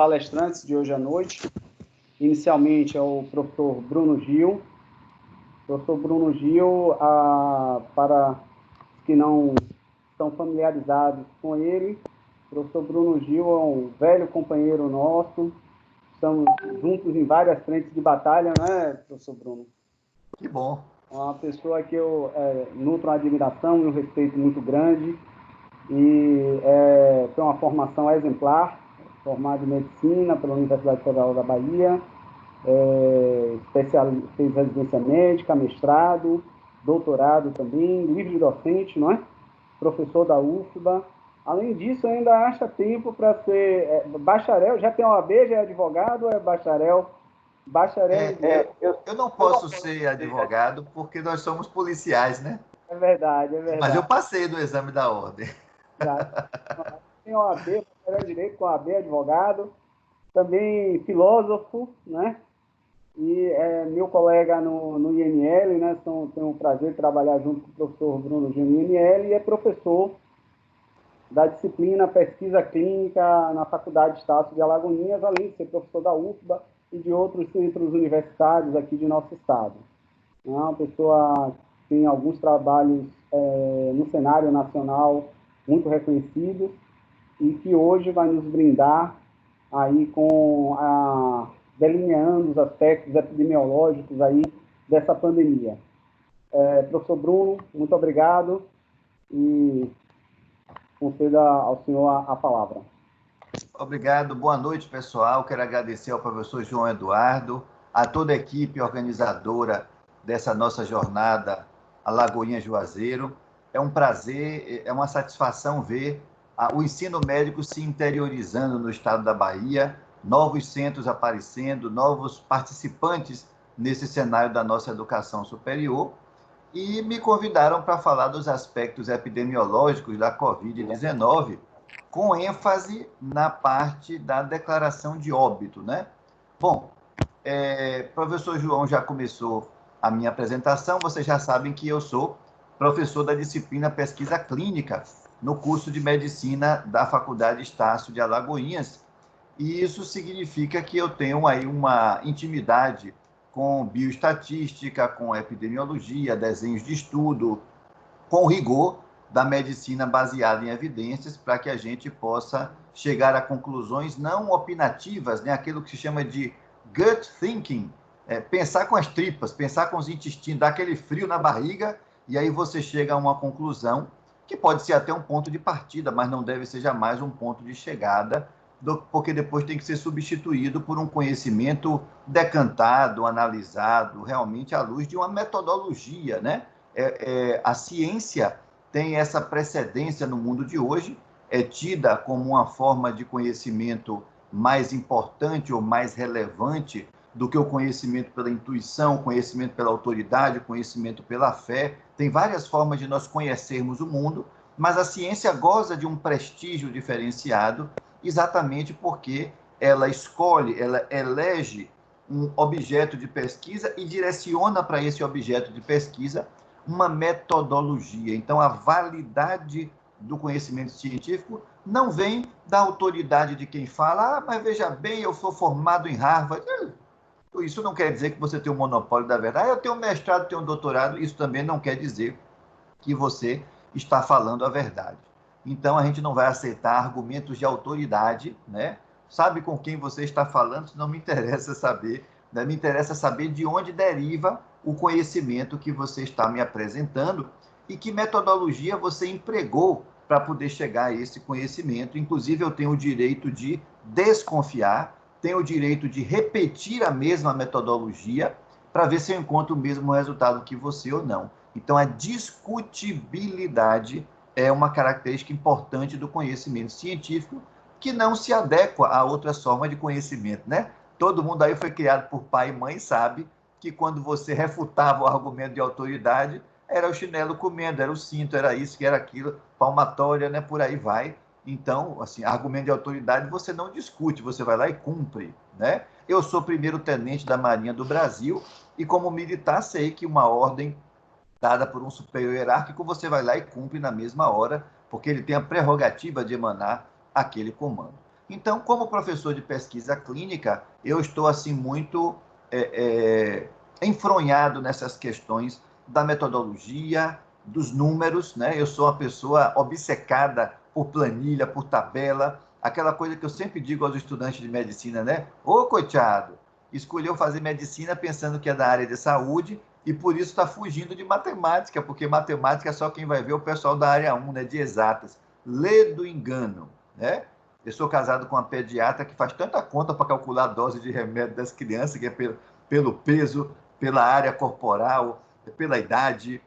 palestrantes de hoje à noite. Inicialmente é o professor Bruno Gil. Professor Bruno Gil, para os que não estão familiarizados com ele, o professor Bruno Gil é um velho companheiro nosso. Estamos juntos em várias frentes de batalha, não é, professor Bruno? Que bom. É uma pessoa que eu nutro uma admiração e um respeito muito grande. E tem uma formação exemplar, formado em medicina pela Universidade Federal da Bahia, fez residência médica, mestrado, doutorado também, livre docente, não é? Professor da UFBA. Além disso, ainda acha tempo para ser bacharel, já tem OAB, já é advogado, ou é bacharel? Eu não posso ser advogado porque nós somos policiais, né? É verdade, é verdade. Mas eu passei no exame da ordem. Já. Tem OAB, bacharel em direito com OAB, advogado, também filósofo, né? E meu colega no INL, né? Tenho o prazer de trabalhar junto com o professor Bruno Gil no INL e é professor da disciplina Pesquisa Clínica na Faculdade de Estácio de Alagoinhas, além de ser professor da UFBA e de outros centros universitários aqui de nosso estado. É uma pessoa que tem alguns trabalhos no cenário nacional muito reconhecidos e que hoje vai nos brindar aí delineando os aspectos epidemiológicos aí dessa pandemia. Professor Bruno, muito obrigado e conceda ao senhor a palavra. Obrigado, boa noite, pessoal. Quero agradecer ao professor João Eduardo, a toda a equipe organizadora dessa nossa jornada Alagoinhas Juazeiro. É um prazer, é uma satisfação ver o ensino médico se interiorizando no estado da Bahia, novos centros aparecendo, novos participantes nesse cenário da nossa educação superior, e me convidaram para falar dos aspectos epidemiológicos da Covid-19, com ênfase na parte da declaração de óbito, né? Bom, professor João já começou a minha apresentação, vocês já sabem que eu sou professor da disciplina Pesquisa Clínica no curso de Medicina da Faculdade Estácio de Alagoinhas, e isso significa que eu tenho aí uma intimidade com bioestatística, com epidemiologia, desenhos de estudo, com rigor da medicina baseada em evidências, para que a gente possa chegar a conclusões não opinativas, né? Aquilo que se chama de gut thinking, pensar com as tripas, pensar com os intestinos, dar aquele frio na barriga, e aí você chega a uma conclusão que pode ser até um ponto de partida, mas não deve ser jamais um ponto de chegada, porque depois tem que ser substituído por um conhecimento decantado, analisado, realmente à luz de uma metodologia, né? A ciência tem essa precedência no mundo de hoje, é tida como uma forma de conhecimento mais importante ou mais relevante do que o conhecimento pela intuição, conhecimento pela autoridade, conhecimento pela fé. Tem várias formas de nós conhecermos o mundo, mas a ciência goza de um prestígio diferenciado exatamente porque ela escolhe, ela elege um objeto de pesquisa e direciona para esse objeto de pesquisa uma metodologia. Então, a validade do conhecimento científico não vem da autoridade de quem fala, mas veja bem, eu sou formado em Harvard. Isso não quer dizer que você tem um monopólio da verdade. Eu tenho um mestrado, tenho um doutorado. Isso também não quer dizer que você está falando a verdade. Então, a gente não vai aceitar argumentos de autoridade, né? Sabe com quem você está falando, isso não me interessa saber, né? Me interessa saber de onde deriva o conhecimento que você está me apresentando e que metodologia você empregou para poder chegar a esse conhecimento. Inclusive, eu tenho o direito de desconfiar, tenho o direito de repetir a mesma metodologia para ver se eu encontro o mesmo resultado que você ou não. Então, a discutibilidade é uma característica importante do conhecimento científico que não se adequa a outras formas de conhecimento, né? Todo mundo aí foi criado por pai e mãe, sabe que quando você refutava o argumento de autoridade, era o chinelo comendo, era o cinto, era isso, que era aquilo, palmatória, né? Por aí vai. Então, assim, argumento de autoridade você não discute, você vai lá e cumpre, né? Eu sou primeiro-tenente da Marinha do Brasil e, como militar, sei que uma ordem dada por um superior hierárquico, você vai lá e cumpre na mesma hora, porque ele tem a prerrogativa de emanar aquele comando. Então, como professor de pesquisa clínica, eu estou assim muito enfronhado nessas questões da metodologia, dos números, né? Eu sou uma pessoa obcecada por planilha, por tabela, aquela coisa que eu sempre digo aos estudantes de medicina, né? Ô, coitado, escolheu fazer medicina pensando que é da área de saúde e por isso está fugindo de matemática, porque matemática é só quem vai ver o pessoal da área 1, né, de exatas. Lê do engano, né? Eu sou casado com uma pediatra que faz tanta conta para calcular a dose de remédio das crianças, que é pelo peso, pela área corporal, pela idade,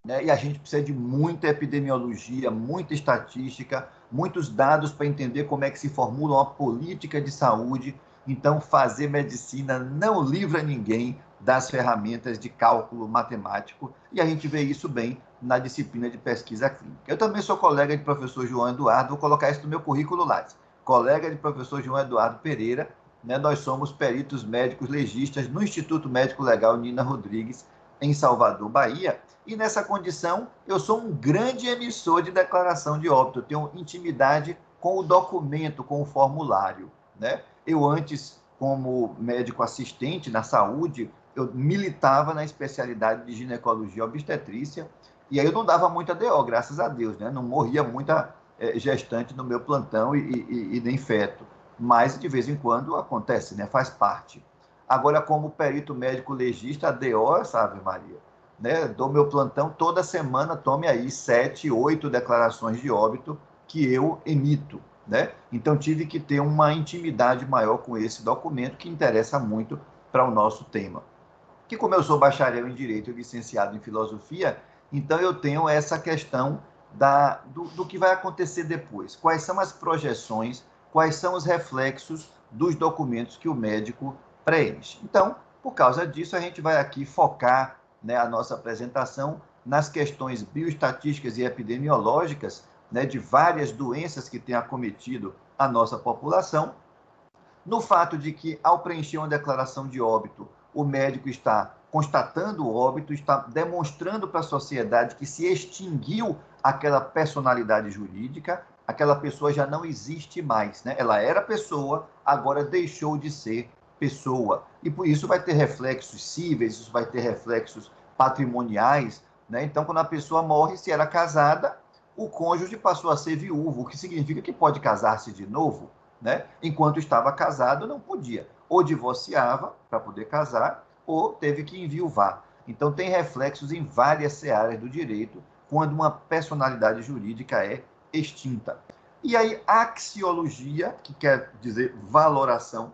né? E a gente precisa de muita epidemiologia, muita estatística, muitos dados para entender como é que se formula uma política de saúde. Então, fazer medicina não livra ninguém das ferramentas de cálculo matemático, e a gente vê isso bem na disciplina de pesquisa clínica. Eu também sou colega de professor João Eduardo, vou colocar isso no meu currículo Lattes. Colega de professor João Eduardo Pereira, né? Nós somos peritos médicos legistas no Instituto Médico Legal Nina Rodrigues, em Salvador, Bahia, e nessa condição eu sou um grande emissor de declaração de óbito, eu tenho intimidade com o documento, com o formulário, né? Eu antes, como médico assistente na saúde, eu militava na especialidade de ginecologia e obstetrícia, e aí eu não dava muita DO, graças a Deus, né? Não morria muita gestante no meu plantão e nem feto, mas de vez em quando acontece, né? Faz parte. Agora, como perito médico legista, a DO, sabe, Maria, né? Dou meu plantão toda semana, tome aí 7, 8 declarações de óbito que eu emito, né? Então, tive que ter uma intimidade maior com esse documento que interessa muito para o nosso tema. Que como eu sou bacharel em Direito e licenciado em Filosofia, então eu tenho essa questão do que vai acontecer depois. Quais são as projeções, quais são os reflexos dos documentos que o médico preenche. Então, por causa disso, a gente vai aqui focar, né, a nossa apresentação nas questões bioestatísticas e epidemiológicas, né, de várias doenças que têm acometido a nossa população, no fato de que, ao preencher uma declaração de óbito, o médico está constatando o óbito, está demonstrando para a sociedade que se extinguiu aquela personalidade jurídica, aquela pessoa já não existe mais, né? Ela era pessoa, agora deixou de ser pessoa. E por isso vai ter reflexos cíveis, isso vai ter reflexos patrimoniais, né? Então, quando a pessoa morre, se era casada, o cônjuge passou a ser viúvo, o que significa que pode casar-se de novo, né? Enquanto estava casado, não podia. Ou divorciava para poder casar, ou teve que enviuvar. Então, tem reflexos em várias searas do direito quando uma personalidade jurídica é extinta. E aí, axiologia, que quer dizer valoração.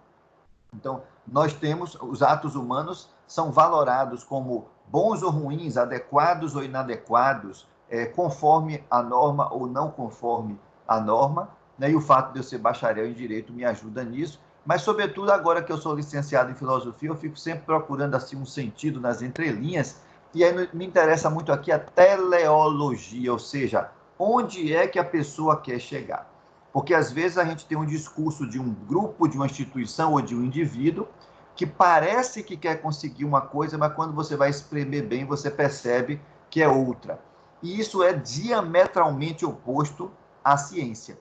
Então, nós temos, os atos humanos são valorados como bons ou ruins, adequados ou inadequados, conforme a norma ou não conforme a norma, né? E o fato de eu ser bacharel em Direito me ajuda nisso, mas, sobretudo, agora que eu sou licenciado em Filosofia, eu fico sempre procurando assim, um sentido nas entrelinhas, e aí me interessa muito aqui a teleologia, ou seja, onde é que a pessoa quer chegar. Porque, às vezes, a gente tem um discurso de um grupo, de uma instituição ou de um indivíduo que parece que quer conseguir uma coisa, mas quando você vai espremer bem, você percebe que é outra. E isso é diametralmente oposto à ciência.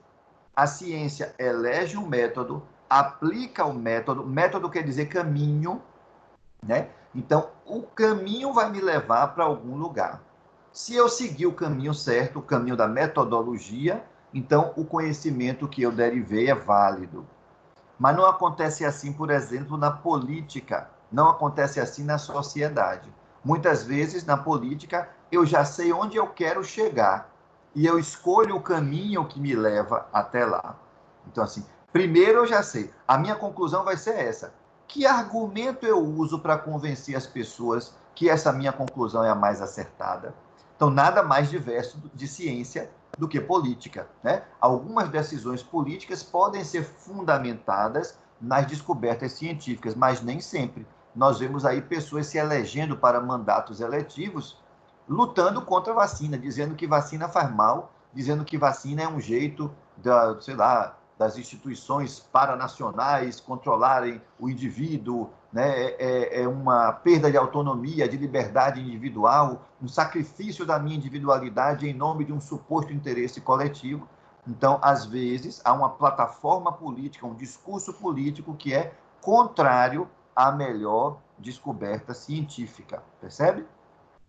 A ciência elege um método, aplica o método, método quer dizer caminho, né? Então, o caminho vai me levar para algum lugar. Se eu seguir o caminho certo, o caminho da metodologia, então o conhecimento que eu derivei é válido. Mas não acontece assim, por exemplo, na política, não acontece assim na sociedade. Muitas vezes, na política, eu já sei onde eu quero chegar e eu escolho o caminho que me leva até lá. Então, assim, primeiro eu já sei, a minha conclusão vai ser essa. Que argumento eu uso para convencer as pessoas que essa minha conclusão é a mais acertada? Então, nada mais diverso de ciência do que política, né? Algumas decisões políticas podem ser fundamentadas nas descobertas científicas, mas nem sempre. Nós vemos aí pessoas se elegendo para mandatos eletivos, lutando contra a vacina, dizendo que vacina faz mal, dizendo que vacina é um jeito da, sei lá, das instituições paranacionais controlarem o indivíduo, né? É uma perda de autonomia, de liberdade individual, um sacrifício da minha individualidade em nome de um suposto interesse coletivo. Então, às vezes, há uma plataforma política, um discurso político que é contrário à melhor descoberta científica, percebe?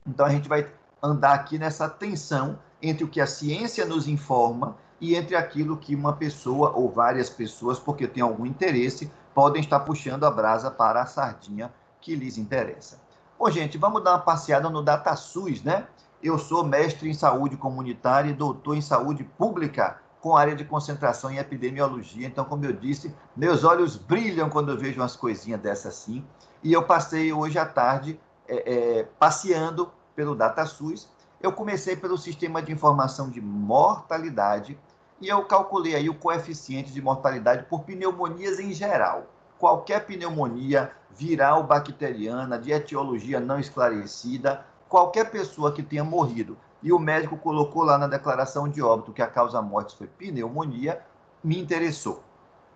Então, a gente vai andar aqui nessa tensão entre o que a ciência nos informa e entre aquilo que uma pessoa ou várias pessoas, porque tem algum interesse, podem estar puxando a brasa para a sardinha que lhes interessa. Bom, gente, vamos dar uma passeada no DataSUS, né? Eu sou mestre em saúde comunitária e doutor em saúde pública, com área de concentração em epidemiologia. Então, como eu disse, meus olhos brilham quando eu vejo umas coisinhas dessas assim. E eu passei hoje à tarde passeando pelo DataSUS. Eu comecei pelo sistema de informação de mortalidade e eu calculei aí o coeficiente de mortalidade por pneumonias em geral. Qualquer pneumonia viral, bacteriana, de etiologia não esclarecida, qualquer pessoa que tenha morrido e o médico colocou lá na declaração de óbito que a causa-morte foi pneumonia, me interessou.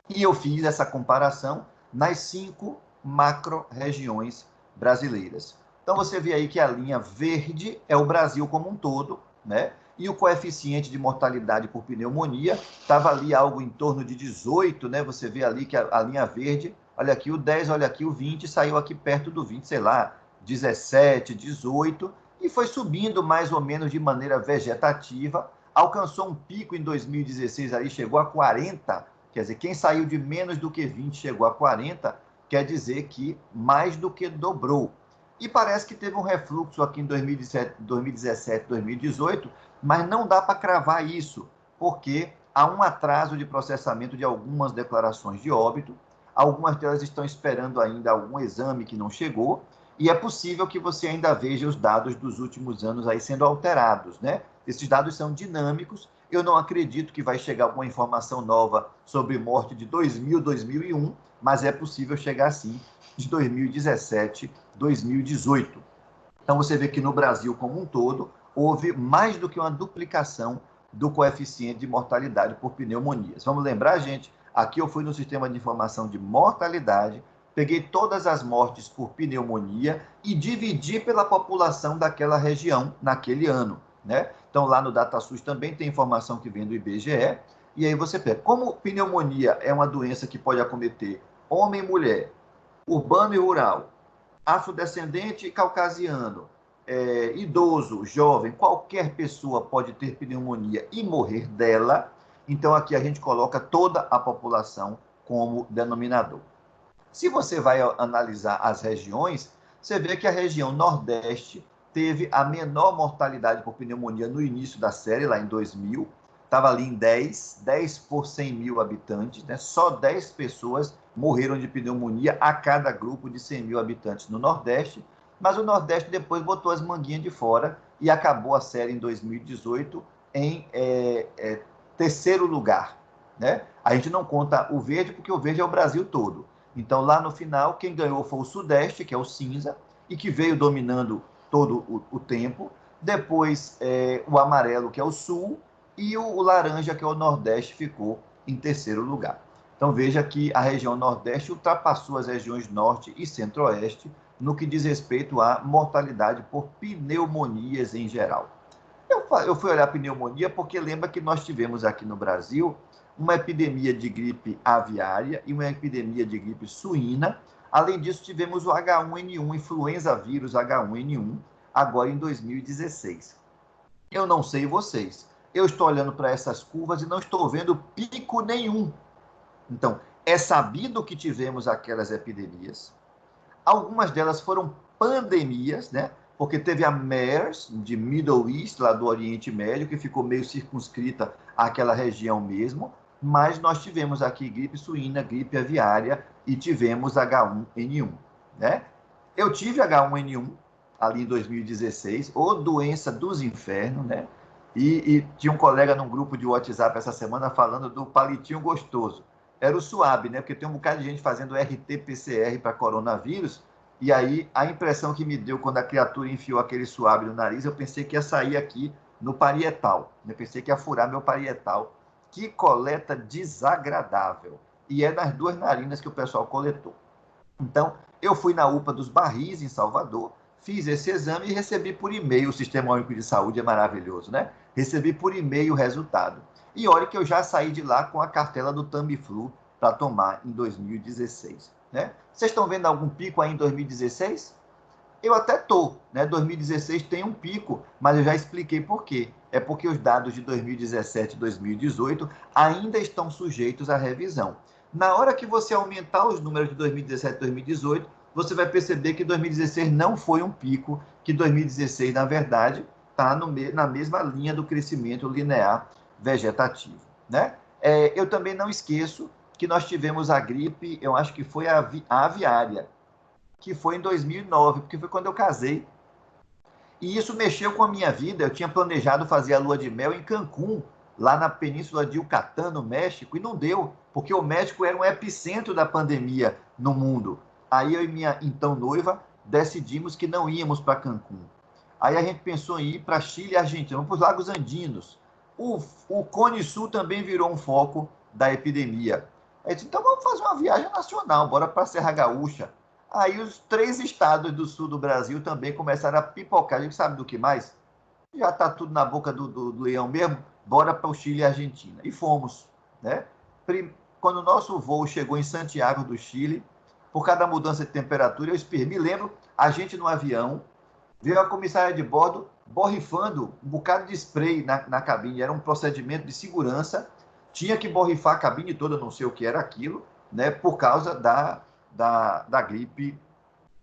E eu fiz essa comparação nas 5 macro-regiões brasileiras. Então, você vê aí que a linha verde é o Brasil como um todo, né? E o coeficiente de mortalidade por pneumonia estava ali algo em torno de 18, né? Você vê ali que a linha verde, olha aqui o 10, olha aqui o 20, saiu aqui perto do 20, sei lá, 17, 18, e foi subindo mais ou menos de maneira vegetativa, alcançou um pico em 2016, aí chegou a 40, quer dizer, quem saiu de menos do que 20 chegou a 40, quer dizer que mais do que dobrou. E parece que teve um refluxo aqui em 2017, 2018, mas não dá para cravar isso, porque há um atraso de processamento de algumas declarações de óbito, algumas delas estão esperando ainda algum exame que não chegou, e é possível que você ainda veja os dados dos últimos anos aí sendo alterados, né? Esses dados são dinâmicos. Eu não acredito que vai chegar alguma informação nova sobre morte de 2000, 2001, mas é possível chegar sim de 2017, 2018. Então você vê que no Brasil como um todo houve mais do que uma duplicação do coeficiente de mortalidade por pneumonias. Vamos lembrar, gente, aqui eu fui no sistema de informação de mortalidade, peguei todas as mortes por pneumonia e dividi pela população daquela região naquele ano, né? Então lá no DataSUS também tem informação que vem do IBGE, e aí você pega. Como pneumonia é uma doença que pode acometer homem e mulher, urbano e rural, afrodescendente e caucasiano, idoso, jovem, qualquer pessoa pode ter pneumonia e morrer dela. Então, aqui a gente coloca toda a população como denominador. Se você vai analisar as regiões, você vê que a região Nordeste teve a menor mortalidade por pneumonia no início da série, lá em 2000. Estava ali em 10 por 100 mil habitantes, né? Só 10 pessoas morreram de pneumonia a cada grupo de 100 mil habitantes no Nordeste, mas o Nordeste depois botou as manguinhas de fora e acabou a série em 2018 em terceiro lugar, né? A gente não conta o verde porque o verde é o Brasil todo. Então, lá no final, quem ganhou foi o Sudeste, que é o cinza, e que veio dominando todo o tempo. Depois, o amarelo, que é o Sul, e o laranja, que é o Nordeste, ficou em terceiro lugar. Então, veja que a região Nordeste ultrapassou as regiões Norte e Centro-Oeste no que diz respeito à mortalidade por pneumonias em geral. Eu fui olhar a pneumonia porque lembra que nós tivemos aqui no Brasil uma epidemia de gripe aviária e uma epidemia de gripe suína. Além disso, tivemos o H1N1, influenza vírus H1N1, agora em 2016. Eu não sei vocês, eu estou olhando para essas curvas e não estou vendo pico nenhum. Então, é sabido que tivemos aquelas epidemias. Algumas delas foram pandemias, né? Porque teve a MERS, de Middle East, lá do Oriente Médio, que ficou meio circunscrita àquela região mesmo, mas nós tivemos aqui gripe suína, gripe aviária e tivemos H1N1, né? Eu tive H1N1 ali em 2016, ou doença dos infernos, né? E tinha um colega num grupo de WhatsApp essa semana falando do palitinho gostoso. Era o suave, né? Porque tem um bocado de gente fazendo RT-PCR para coronavírus, e aí a impressão que me deu quando a criatura enfiou aquele suave no nariz, eu pensei que ia sair aqui no parietal. Eu pensei que ia furar meu parietal. Que coleta desagradável. E é nas duas narinas que o pessoal coletou. Então, eu fui na UPA dos Barris, em Salvador, fiz esse exame e recebi por e-mail. O Sistema Único de Saúde é maravilhoso, né? Recebi por e-mail o resultado. E olha que eu já saí de lá com a cartela do Tamiflu para tomar em 2016. Né? Vocês estão vendo algum pico aí em 2016? Eu até estou, né? 2016 tem um pico, mas eu já expliquei por quê. É porque os dados de 2017 e 2018 ainda estão sujeitos à revisão. Na hora que você aumentar os números de 2017 e 2018, você vai perceber que 2016 não foi um pico, que 2016, na verdade, está na mesma linha do crescimento linear vegetativo. Né? Eu também não esqueço que nós tivemos a gripe, eu acho que foi a aviária, que foi em 2009, porque foi quando eu casei. E isso mexeu com a minha vida. Eu tinha planejado fazer a lua de mel em Cancún, lá na Península de Yucatán, no México, e não deu, porque o México era um epicentro da pandemia no mundo. Aí eu e minha então noiva decidimos que não íamos para Cancún. Aí a gente pensou em ir para Chile e Argentina, para os Lagos Andinos. O Cone Sul também virou um foco da epidemia. Aí disse, então vamos fazer uma viagem nacional, bora para a Serra Gaúcha. Aí os 3 estados do sul do Brasil também começaram a pipocar. A gente sabe do que mais? Já está tudo na boca do leão mesmo, bora para o Chile e Argentina. E fomos. Né? Quando o nosso voo chegou em Santiago do Chile, por causa da mudança de temperatura, me lembro, a gente no avião, veio a comissária de bordo borrifando um bocado de spray na cabine. Era um procedimento de segurança. Tinha que borrifar a cabine toda, não sei o que era aquilo, né, por causa da gripe,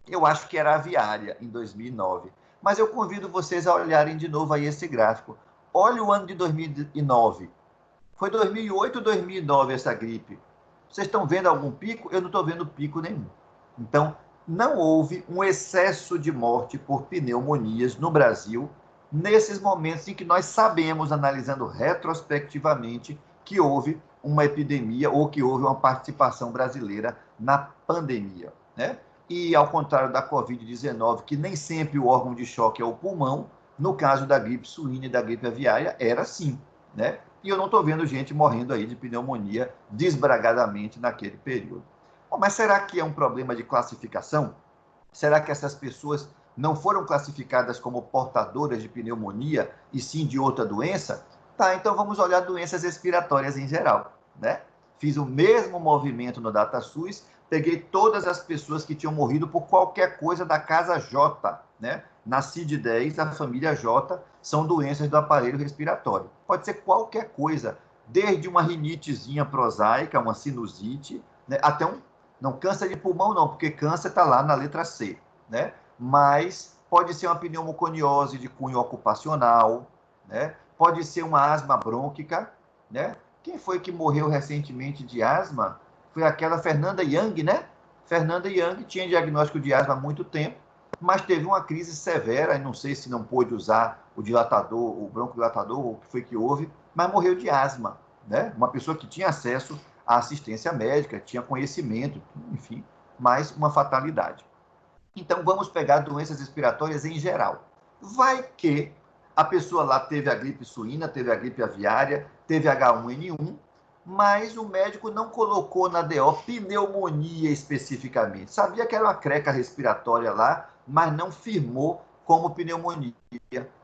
eu acho que era aviária, em 2009. Mas eu convido vocês a olharem de novo aí esse gráfico. Olha o ano de 2009. Foi 2008 ou 2009 essa gripe. Vocês estão vendo algum pico? Eu não estou vendo pico nenhum. Então, não houve um excesso de morte por pneumonias no Brasil nesses momentos em que nós sabemos, analisando retrospectivamente, que houve uma epidemia ou que houve uma participação brasileira na pandemia. Né? E, ao contrário da Covid-19, que nem sempre o órgão de choque é o pulmão, no caso da gripe suína e da gripe aviária, era sim. Né? E eu não estou vendo gente morrendo aí de pneumonia desbragadamente naquele período. Bom, mas será que é um problema de classificação? Será que essas pessoas não foram classificadas como portadoras de pneumonia e sim de outra doença? Tá, então vamos olhar doenças respiratórias em geral, né? Fiz o mesmo movimento no DataSUS, peguei todas as pessoas que tinham morrido por qualquer coisa da casa J, né? Na CID-10, a família J, são doenças do aparelho respiratório. Pode ser qualquer coisa, desde uma rinitezinha prosaica, uma sinusite, né? Até não câncer de pulmão não, porque câncer está lá na letra C, né? Mas pode ser uma pneumoconiose de cunho ocupacional, né? Pode ser uma asma brônquica, né? Quem foi que morreu recentemente de asma? Foi aquela Fernanda Young, né? Fernanda Young tinha diagnóstico de asma há muito tempo, mas teve uma crise severa, e não sei se não pôde usar o dilatador, o broncodilatador, ou o que foi que houve, mas morreu de asma, né? Uma pessoa que tinha acesso à assistência médica, tinha conhecimento, enfim, mas uma fatalidade. Então, vamos pegar doenças respiratórias em geral. Vai que a pessoa lá teve a gripe suína, teve a gripe aviária, teve H1N1, mas o médico não colocou na DO pneumonia especificamente. Sabia que era uma creca respiratória lá, mas não firmou como pneumonia.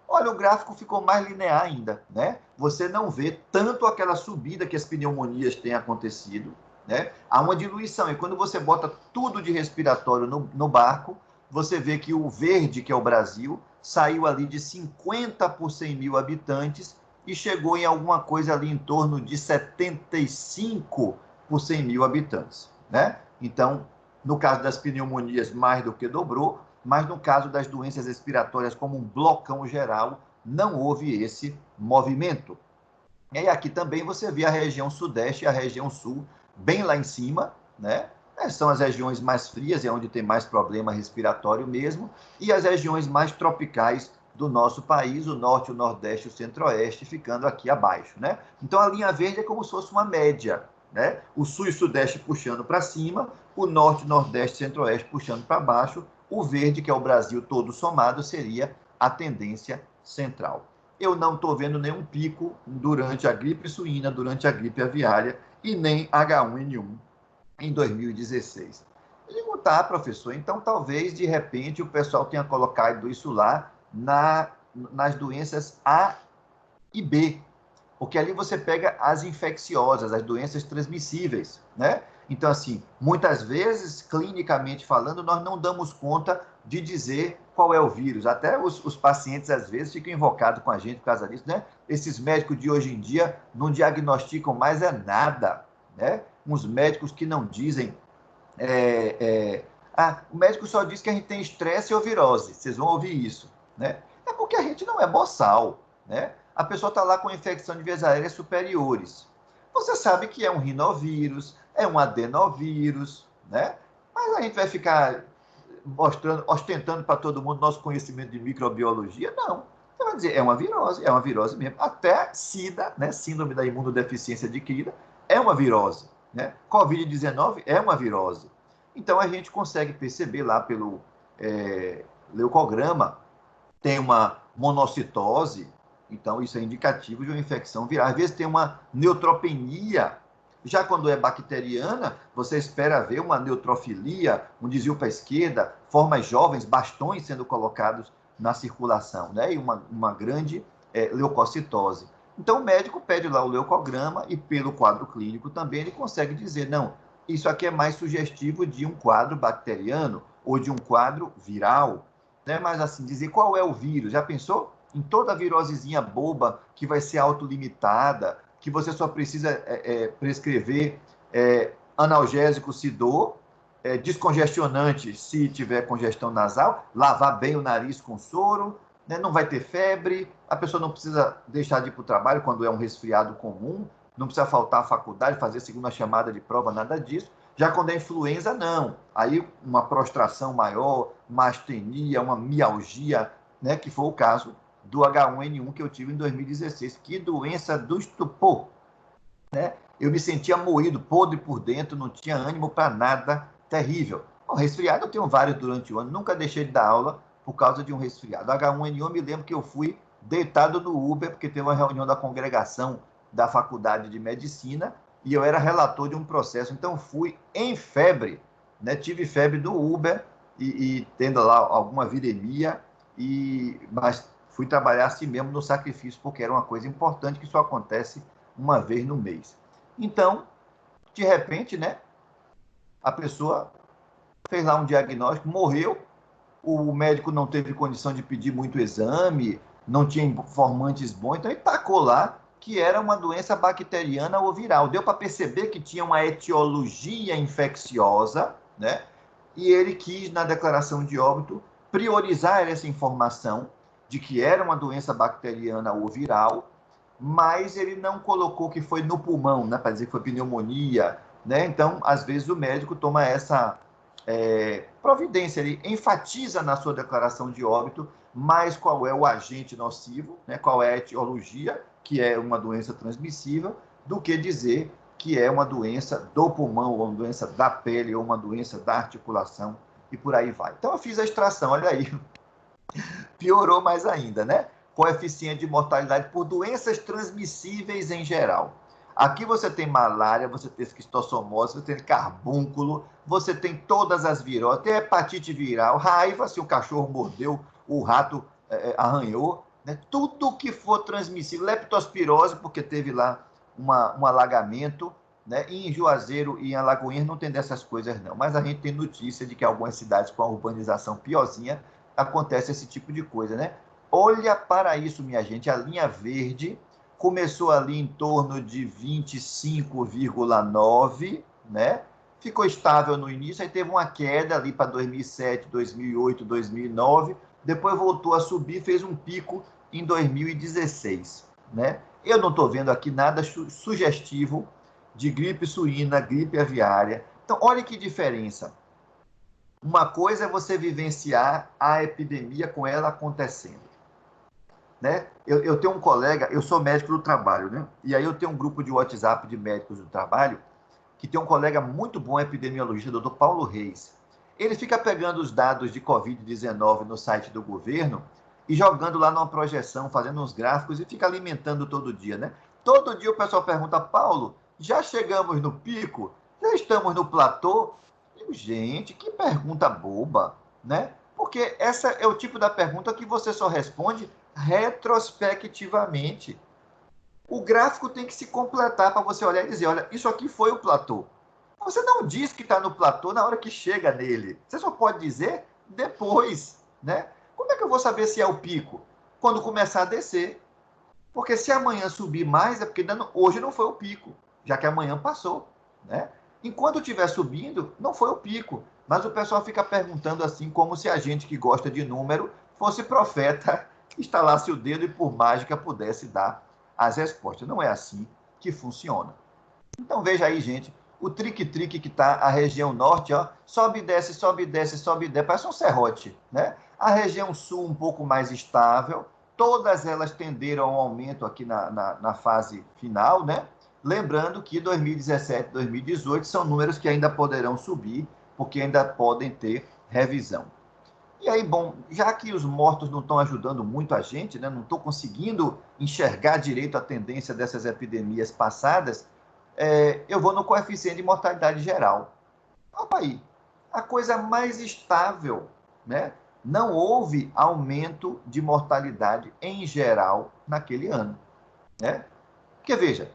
Olha, o gráfico ficou mais linear ainda, né? Você não vê tanto aquela subida que as pneumonias têm acontecido, né? Há uma diluição, e quando você bota tudo de respiratório no barco, você vê que o verde, que é o Brasil, saiu ali de 50 por 100 mil habitantes e chegou em alguma coisa ali em torno de 75 por 100 mil habitantes, né? Então, no caso das pneumonias, mais do que dobrou, mas no caso das doenças respiratórias como um blocão geral, não houve esse movimento. E aí aqui também você vê a região sudeste e a região sul bem lá em cima, né? São as regiões mais frias, é onde tem mais problema respiratório mesmo, e as regiões mais tropicais do nosso país, o norte, o nordeste e o centro-oeste, ficando aqui abaixo, né? Então a linha verde é como se fosse uma média, né? O sul e sudeste puxando para cima, o norte, nordeste e centro-oeste puxando para baixo, o verde, que é o Brasil todo somado, seria a tendência central. Eu não estou vendo nenhum pico durante a gripe suína, durante a gripe aviária e nem H1N1 em 2016. Eu digo, tá, professor, então talvez de repente o pessoal tenha colocado isso lá nas doenças A e B. porque ali você pega as infecciosas, as doenças transmissíveis, né? Então, assim, muitas vezes, clinicamente falando, nós não damos conta de dizer qual é o vírus. Até os pacientes, às vezes, ficam invocados com a gente por causa disso, né? Esses médicos de hoje em dia não diagnosticam mais nada, né? Uns médicos que não dizem... o médico só diz que a gente tem estresse ou virose. Vocês vão ouvir isso, né? É porque a gente não é boçal, né? A pessoa está lá com infecção de vias aéreas superiores. Você sabe que é um rinovírus, é um adenovírus, né? Mas a gente vai ficar mostrando, ostentando para todo mundo nosso conhecimento de microbiologia? Não. Você vai dizer, é uma virose mesmo. Até SIDA, né? Síndrome da imunodeficiência adquirida, é uma virose, né? Covid-19 é uma virose. Então a gente consegue perceber lá pelo leucograma, tem uma monocitose, então isso é indicativo de uma infecção viral. Às vezes tem uma neutropenia. Já quando é bacteriana, você espera ver uma neutrofilia, um desvio para a esquerda, formas jovens, bastões sendo colocados na circulação, né? E uma grande leucocitose. Então o médico pede lá o leucograma e pelo quadro clínico também ele consegue dizer, não, isso aqui é mais sugestivo de um quadro bacteriano ou de um quadro viral, né? Mas assim, dizer qual é o vírus, já pensou? Em toda virosezinha boba que vai ser autolimitada, que você só precisa prescrever analgésico se dor, descongestionante se tiver congestão nasal, lavar bem o nariz com soro, né? Não vai ter febre, a pessoa não precisa deixar de ir para o trabalho quando é um resfriado comum, não precisa faltar à faculdade, fazer segunda chamada de prova, nada disso. Já quando é influenza, não. Aí uma prostração maior, uma astenia, uma mialgia, né? Que foi o caso do H1N1 que eu tive em 2016. Que doença do estupor, né? Eu me sentia moído, podre por dentro, não tinha ânimo para nada, terrível. O resfriado eu tenho vários durante o ano, nunca deixei de dar aula por causa de um resfriado. H1N1 eu me lembro que eu fui deitado no Uber, porque teve uma reunião da congregação da faculdade de medicina, e eu era relator de um processo, então fui em febre, né? Tive febre do Uber, e tendo lá alguma viremia, mas fui trabalhar assim mesmo no sacrifício, porque era uma coisa importante que só acontece uma vez no mês. Então, de repente, né, a pessoa fez lá um diagnóstico, morreu, o médico não teve condição de pedir muito exame, não tinha informantes bons, então ele tacou lá que era uma doença bacteriana ou viral. Deu para perceber que tinha uma etiologia infecciosa, né? E ele quis, na declaração de óbito, priorizar essa informação de que era uma doença bacteriana ou viral, mas ele não colocou que foi no pulmão, né, para dizer que foi pneumonia, né? Então, às vezes o médico toma essa providência, ele enfatiza na sua declaração de óbito mais qual é o agente nocivo, né, qual é a etiologia, que é uma doença transmissível, do que dizer que é uma doença do pulmão, ou uma doença da pele, ou uma doença da articulação, e por aí vai. Então eu fiz a extração, olha aí, piorou mais ainda, né? Coeficiente de mortalidade por doenças transmissíveis em geral. Aqui você tem malária, você tem esquistossomose, você tem carbúnculo, você tem todas as viroses, tem hepatite viral, raiva, se o cachorro mordeu, o rato arranhou, né? Tudo que for transmissível, leptospirose, porque teve lá um alagamento, né? E em Juazeiro e em Alagoinhas não tem dessas coisas não, mas a gente tem notícia de que algumas cidades com a urbanização piorzinha acontece esse tipo de coisa, né? Olha para isso, minha gente, a linha verde começou ali em torno de 25,9, né? Ficou estável no início, aí teve uma queda ali para 2007, 2008, 2009, depois voltou a subir, fez um pico em 2016, né? Eu não estou vendo aqui nada sugestivo de gripe suína, gripe aviária. Então, olha que diferença. Uma coisa é você vivenciar a epidemia com ela acontecendo, né? Eu tenho um colega, eu sou médico do trabalho, né? E aí eu tenho um grupo de WhatsApp de médicos do trabalho que tem um colega muito bom, epidemiologista, doutor Paulo Reis. Ele fica pegando os dados de Covid-19 no site do governo e jogando lá numa projeção, fazendo uns gráficos e fica alimentando todo dia, né? Todo dia o pessoal pergunta, Paulo, já chegamos no pico? Já estamos no platô? Eu, gente, que pergunta boba, né? Porque essa é o tipo da pergunta que você só responde retrospectivamente. O gráfico tem que se completar para você olhar e dizer, olha, isso aqui foi o platô. Você não diz que está no platô na hora que chega nele. Você só pode dizer depois, né? Como é que eu vou saber se é o pico? Quando começar a descer. Porque se amanhã subir mais, é porque hoje não foi o pico, já que amanhã passou, né? Enquanto estiver subindo, não foi o pico. Mas o pessoal fica perguntando assim, como se a gente que gosta de número fosse profeta, estalasse o dedo e por mágica pudesse dar as respostas. Não é assim que funciona. Então veja aí, gente, o trique-trique que está a região norte, ó, sobe e desce, sobe e desce, sobe e desce, parece um serrote, né? A região sul um pouco mais estável, todas elas tenderam ao aumento aqui na fase final, né? Lembrando que 2017 2018 são números que ainda poderão subir, porque ainda podem ter revisão. E aí, bom, já que os mortos não estão ajudando muito a gente, né? Não estou conseguindo enxergar direito a tendência dessas epidemias passadas, eu vou no coeficiente de mortalidade geral. Opa aí, a coisa mais estável, né? Não houve aumento de mortalidade em geral naquele ano, né? Porque veja,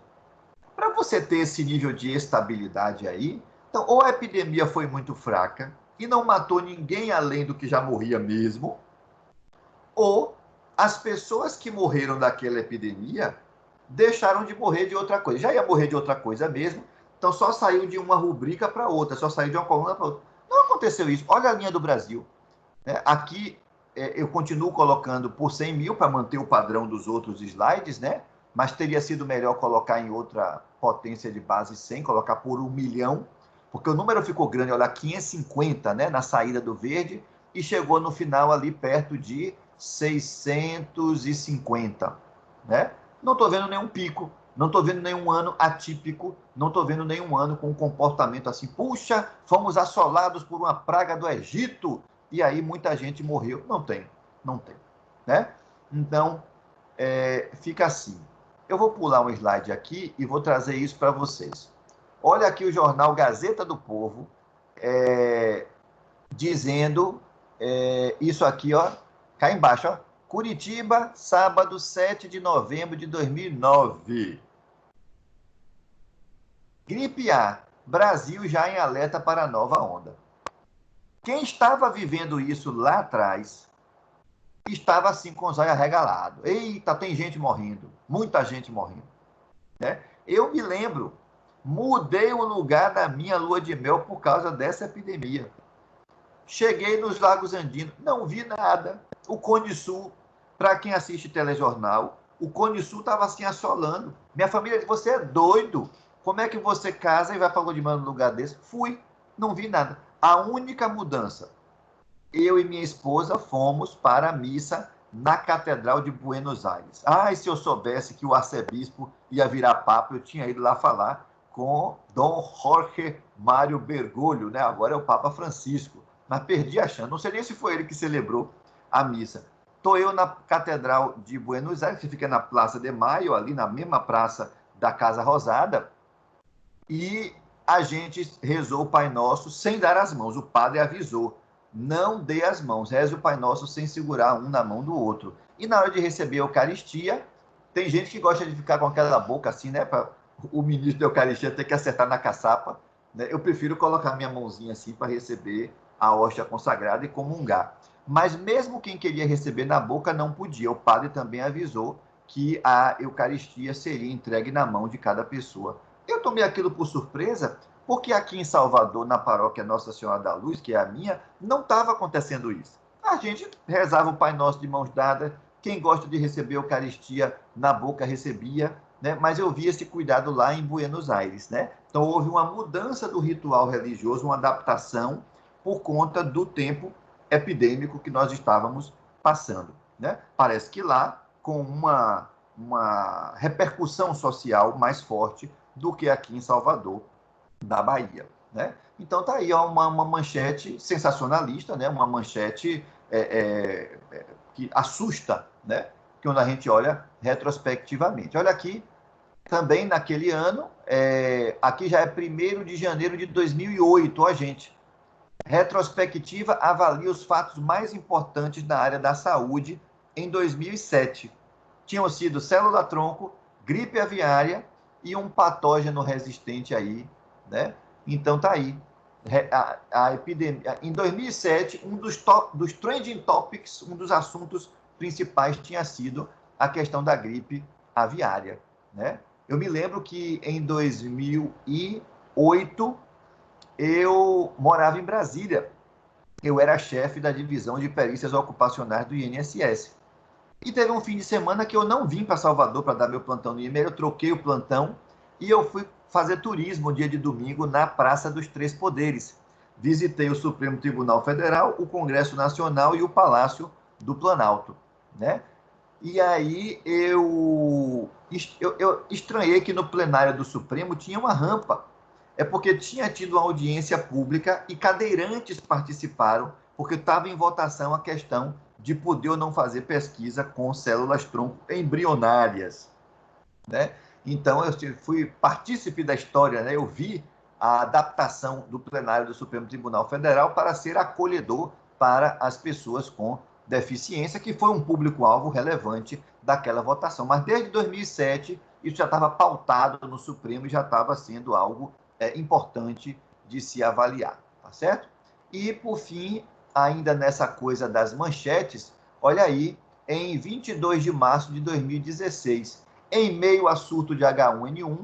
para você ter esse nível de estabilidade aí, então ou a epidemia foi muito fraca e não matou ninguém além do que já morria mesmo, ou as pessoas que morreram daquela epidemia deixaram de morrer de outra coisa. Já ia morrer de outra coisa mesmo, então só saiu de uma rubrica para outra, só saiu de uma coluna para outra. Não aconteceu isso. Olha a linha do Brasil. Né? Aqui eu continuo colocando por 100 mil para manter o padrão dos outros slides, né? Mas teria sido melhor colocar em outra potência de base 100, colocar por 1 milhão, porque o número ficou grande, olha, 550, né, na saída do verde, e chegou no final ali perto de 650, né? Não estou vendo nenhum pico, não estou vendo nenhum ano atípico, não estou vendo nenhum ano com um comportamento assim, puxa, fomos assolados por uma praga do Egito, e aí muita gente morreu. Não tem, não tem, né? Então, fica assim. Eu vou pular um slide aqui e vou trazer isso para vocês. Olha aqui o jornal Gazeta do Povo, dizendo isso aqui, ó, cá embaixo, ó. Curitiba, sábado, 7 de novembro de 2009. Gripe A, Brasil já em alerta para nova onda. Quem estava vivendo isso lá atrás estava assim com os olhos arregalados. Eita, tem gente morrendo, muita gente morrendo. Né? Eu me lembro, mudei o lugar da minha lua de mel por causa dessa epidemia. Cheguei nos Lagos Andinos, não vi nada. O Cone Sul, para quem assiste telejornal, o Cone Sul estava assim assolando. Minha família disse, você é doido? Como é que você casa e vai para Godimão no lugar desse? Fui, não vi nada. A única mudança, eu e minha esposa fomos para a missa na Catedral de Buenos Aires. Ai, se eu soubesse que o arcebispo ia virar papa, eu tinha ido lá falar com Dom Jorge Mário Bergoglio, né? Agora é o Papa Francisco. Mas perdi a chance. Não sei nem se foi ele que celebrou a missa. Estou eu na Catedral de Buenos Aires, que fica na Praça de Maio, ali na mesma praça da Casa Rosada, e a gente rezou o Pai Nosso sem dar as mãos. O padre avisou, não dê as mãos, reze o Pai Nosso sem segurar um na mão do outro. E na hora de receber a Eucaristia, tem gente que gosta de ficar com aquela boca assim, né, para o ministro da Eucaristia ter que acertar na caçapa. Né? Eu prefiro colocar minha mãozinha assim para receber a hóstia consagrada e comungar. Mas mesmo quem queria receber na boca não podia. O padre também avisou que a Eucaristia seria entregue na mão de cada pessoa. Eu tomei aquilo por surpresa, porque aqui em Salvador, na paróquia Nossa Senhora da Luz, que é a minha, não estava acontecendo isso. A gente rezava o Pai Nosso de mãos dadas, quem gosta de receber a Eucaristia na boca recebia, né? Mas eu vi esse cuidado lá em Buenos Aires, né? Então houve uma mudança do ritual religioso, uma adaptação por conta do tempo epidêmico que nós estávamos passando, né? Parece que lá, com uma repercussão social mais forte do que aqui em Salvador, da Bahia, né? Então tá aí ó, uma manchete sensacionalista, né? Uma manchete que assusta, né? Quando a gente olha retrospectivamente. Olha aqui, também naquele ano, aqui já é 1º de janeiro de 2008, ó, gente. Retrospectiva avalia os fatos mais importantes na área da saúde em 2007. Tinham sido célula-tronco, gripe aviária e um patógeno resistente aí, né? Então tá aí. A epidemia. Em 2007, dos trending topics, um dos assuntos principais tinha sido a questão da gripe aviária, né? Eu me lembro que em 2008 eu morava em Brasília. Eu era chefe da divisão de perícias ocupacionais do INSS. E teve um fim de semana que eu não vim para Salvador para dar meu plantão no IML, eu troquei o plantão e eu fui fazer turismo dia de domingo na Praça dos Três Poderes. Visitei o Supremo Tribunal Federal, o Congresso Nacional e o Palácio do Planalto, né? E aí eu estranhei que no plenário do Supremo tinha uma rampa. É porque tinha tido uma audiência pública e cadeirantes participaram, porque estava em votação a questão de poder ou não fazer pesquisa com células-tronco embrionárias, né? Então, eu fui partícipe da história, né? Eu vi a adaptação do plenário do Supremo Tribunal Federal para ser acolhedor para as pessoas com deficiência, que foi um público-alvo relevante daquela votação. Mas desde 2007, isso já estava pautado no Supremo e já estava sendo algo importante de se avaliar, tá certo? E, por fim, ainda nessa coisa das manchetes, olha aí, em 22 de março de 2016, em meio a surto de H1N1,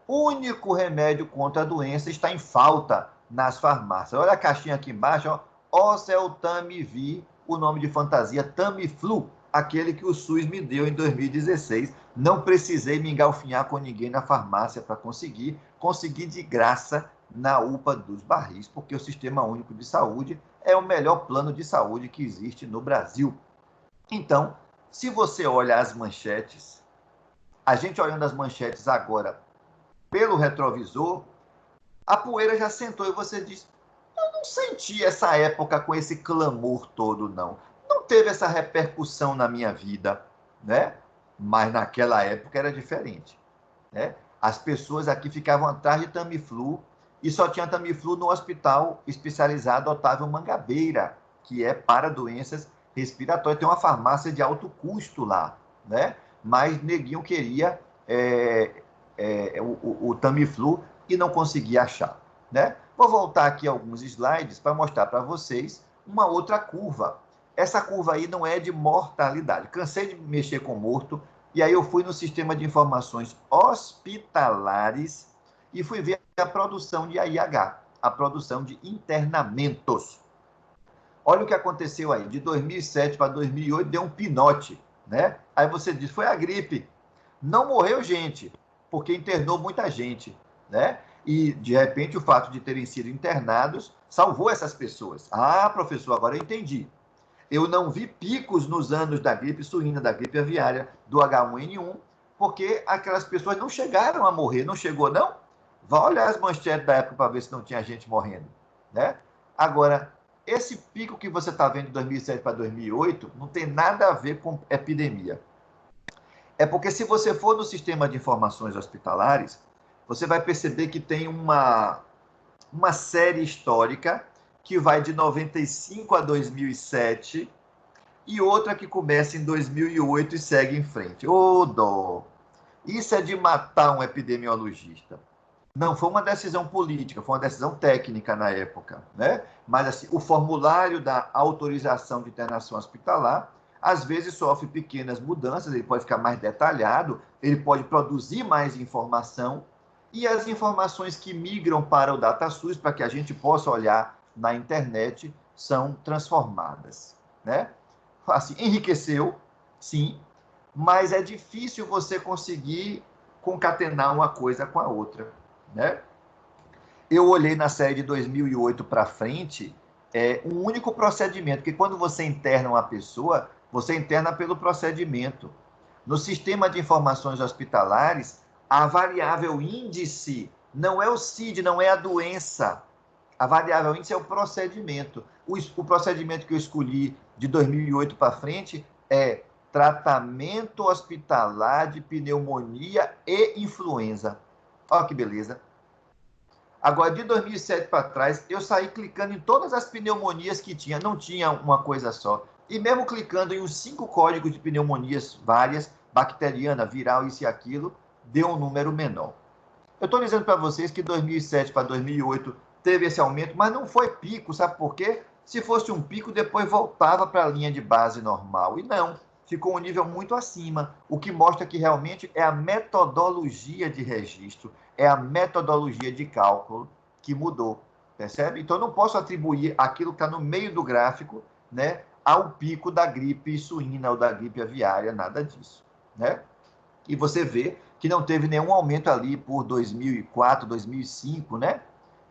o único remédio contra a doença está em falta nas farmácias. Olha a caixinha aqui embaixo, ó, Oseltamivir, o nome de fantasia Tamiflu, aquele que o SUS me deu em 2016. Não precisei me engalfinhar com ninguém na farmácia para consegui de graça na UPA dos Barris, porque o Sistema Único de Saúde é o melhor plano de saúde que existe no Brasil. Então, se você olha as manchetes, a gente olhando as manchetes agora pelo retrovisor, a poeira já sentou e você diz: eu não senti essa época com esse clamor todo, não. Não teve essa repercussão na minha vida, né? Mas naquela época era diferente, né? As pessoas aqui ficavam atrás de Tamiflu e só tinha Tamiflu no hospital especializado Otávio Mangabeira, que é para doenças respiratórias. Tem uma farmácia de alto custo lá, né? Mas neguinho queria o Tamiflu e não conseguia achar, né? Vou voltar aqui alguns slides para mostrar para vocês uma outra curva. Essa curva aí não é de mortalidade. Cansei de mexer com morto, e aí eu fui no sistema de informações hospitalares e fui ver a produção de AIH, a produção de internamentos. Olha o que aconteceu aí, de 2007 para 2008 deu um pinote, né? Aí você diz, foi a gripe. Não morreu gente, porque internou muita gente, né? E, de repente, o fato de terem sido internados salvou essas pessoas. Ah, professor, agora eu entendi. Eu não vi picos nos anos da gripe suína, da gripe aviária, do H1N1, porque aquelas pessoas não chegaram a morrer. Não chegou, não? Vá olhar as manchetes da época para ver se não tinha gente morrendo, né? Agora, esse pico que você está vendo de 2007 para 2008 não tem nada a ver com epidemia. É porque se você for no sistema de informações hospitalares, você vai perceber que tem uma série histórica que vai de 95 a 2007 e outra que começa em 2008 e segue em frente. Ô, dó! Isso é de matar um epidemiologista. Não foi uma decisão política, foi uma decisão técnica na época, né? Mas assim, o formulário da autorização de internação hospitalar às vezes sofre pequenas mudanças, ele pode ficar mais detalhado, ele pode produzir mais informação e as informações que migram para o DataSUS para que a gente possa olhar na internet são transformadas, né? Assim, enriqueceu, sim, mas é difícil você conseguir concatenar uma coisa com a outra, né? Eu olhei na série de 2008 para frente, um único procedimento, que quando você interna uma pessoa, você interna pelo procedimento. No sistema de informações hospitalares, a variável índice não é o CID, não é a doença. A variável índice é o procedimento. O procedimento que eu escolhi de 2008 para frente é tratamento hospitalar de pneumonia e influenza. Olha que beleza. Agora, de 2007 para trás, eu saí clicando em todas as pneumonias que tinha, não tinha uma coisa só. E mesmo clicando em uns 5 códigos de pneumonias várias, bacteriana, viral, isso e aquilo, deu um número menor. Eu estou dizendo para vocês que 2007 para 2008 teve esse aumento, mas não foi pico, sabe por quê? Se fosse um pico, depois voltava para a linha de base normal. E não, ficou um nível muito acima, o que mostra que realmente é a metodologia de registro, é a metodologia de cálculo que mudou, percebe? Então, eu não posso atribuir aquilo que está no meio do gráfico, né, ao pico da gripe suína ou da gripe aviária, nada disso, né? E você vê que não teve nenhum aumento ali por 2004, 2005, né?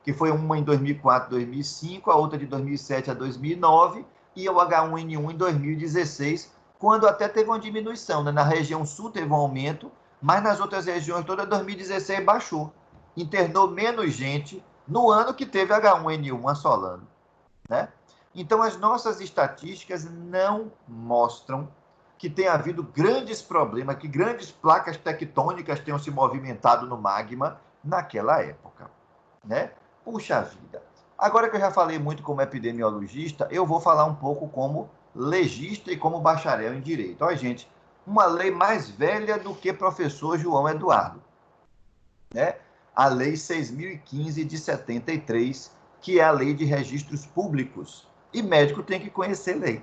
Que foi uma em 2004, 2005, a outra de 2007 a 2009 e o H1N1 em 2016, quando até teve uma diminuição, né? Na região sul teve um aumento, mas nas outras regiões toda 2016 baixou. Internou menos gente no ano que teve H1N1 assolando, né? Então, as nossas estatísticas não mostram que tenha havido grandes problemas, que grandes placas tectônicas tenham se movimentado no magma naquela época, né? Puxa vida. Agora que eu já falei muito como epidemiologista, eu vou falar um pouco como legista e como bacharel em direito. Olha, gente, uma lei mais velha do que professor João Eduardo, né? A Lei 6.015 de 73, que é a Lei de Registros Públicos. E médico tem que conhecer lei,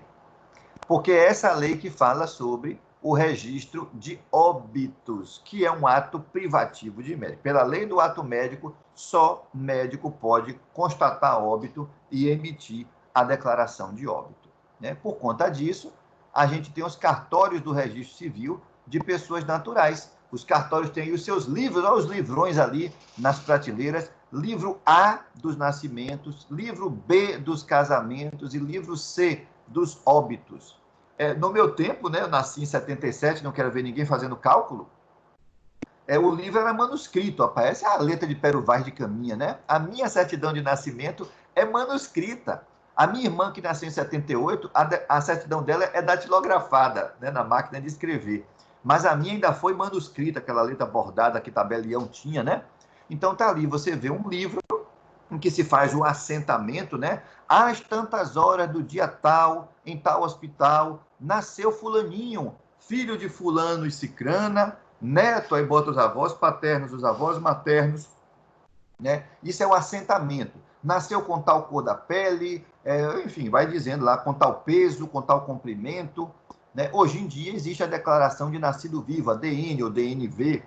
porque é essa lei que fala sobre o registro de óbitos, que é um ato privativo de médico. Pela lei do ato médico, só médico pode constatar óbito e emitir a declaração de óbito, né? Por conta disso, a gente tem os cartórios do registro civil de pessoas naturais. Os cartórios têm os seus livros, olha os livrões ali nas prateleiras, livro A dos nascimentos, livro B dos casamentos e livro C dos óbitos. No meu tempo, né, eu nasci em 77, não quero ver ninguém fazendo cálculo, o livro era manuscrito, aparece a letra de Pero Vaz de Caminha, né? A minha certidão de nascimento é manuscrita. A minha irmã, que nasceu em 78, a certidão dela é datilografada, né, na máquina de escrever. Mas a minha ainda foi manuscrita, aquela letra bordada que Tabelião tinha, né? Então tá ali, você vê um livro em que se faz o assentamento, né? Às tantas horas do dia tal, em tal hospital, nasceu fulaninho, filho de fulano e cicrana, neto, aí bota os avós paternos, os avós maternos, né? Isso é o assentamento. Nasceu com tal cor da pele, enfim, vai dizendo lá, com tal peso, com tal comprimento, né? Hoje em dia existe a declaração de nascido vivo, a DN ou DNV,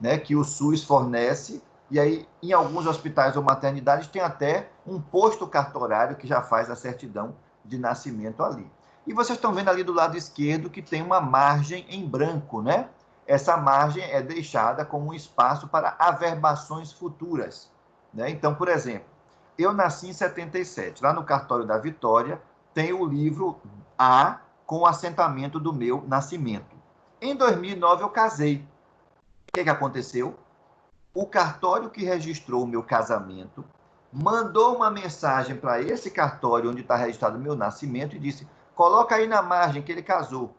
né? Que o SUS fornece, e aí em alguns hospitais ou maternidades tem até um posto cartorário que já faz a certidão de nascimento ali. E vocês estão vendo ali do lado esquerdo que tem uma margem em branco, né? Essa margem é deixada como um espaço para averbações futuras, né? Então, por exemplo, eu nasci em 77. Lá no cartório da Vitória tem o livro A com o assentamento do meu nascimento. Em 2009 eu casei. O que aconteceu? O cartório que registrou o meu casamento mandou uma mensagem para esse cartório onde está registrado o meu nascimento e disse: coloca aí na margem que ele casou,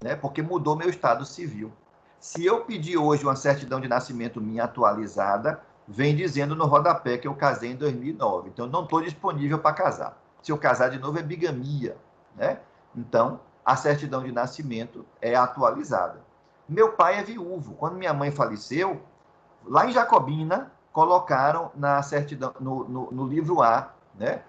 né? Porque mudou meu estado civil. Se eu pedir hoje uma certidão de nascimento minha atualizada, vem dizendo no rodapé que eu casei em 2009. Então, não estou disponível para casar. Se eu casar de novo, é bigamia, né? Então, a certidão de nascimento é atualizada. Meu pai é viúvo. Quando minha mãe faleceu, lá em Jacobina, colocaram na certidão, no livro A, né?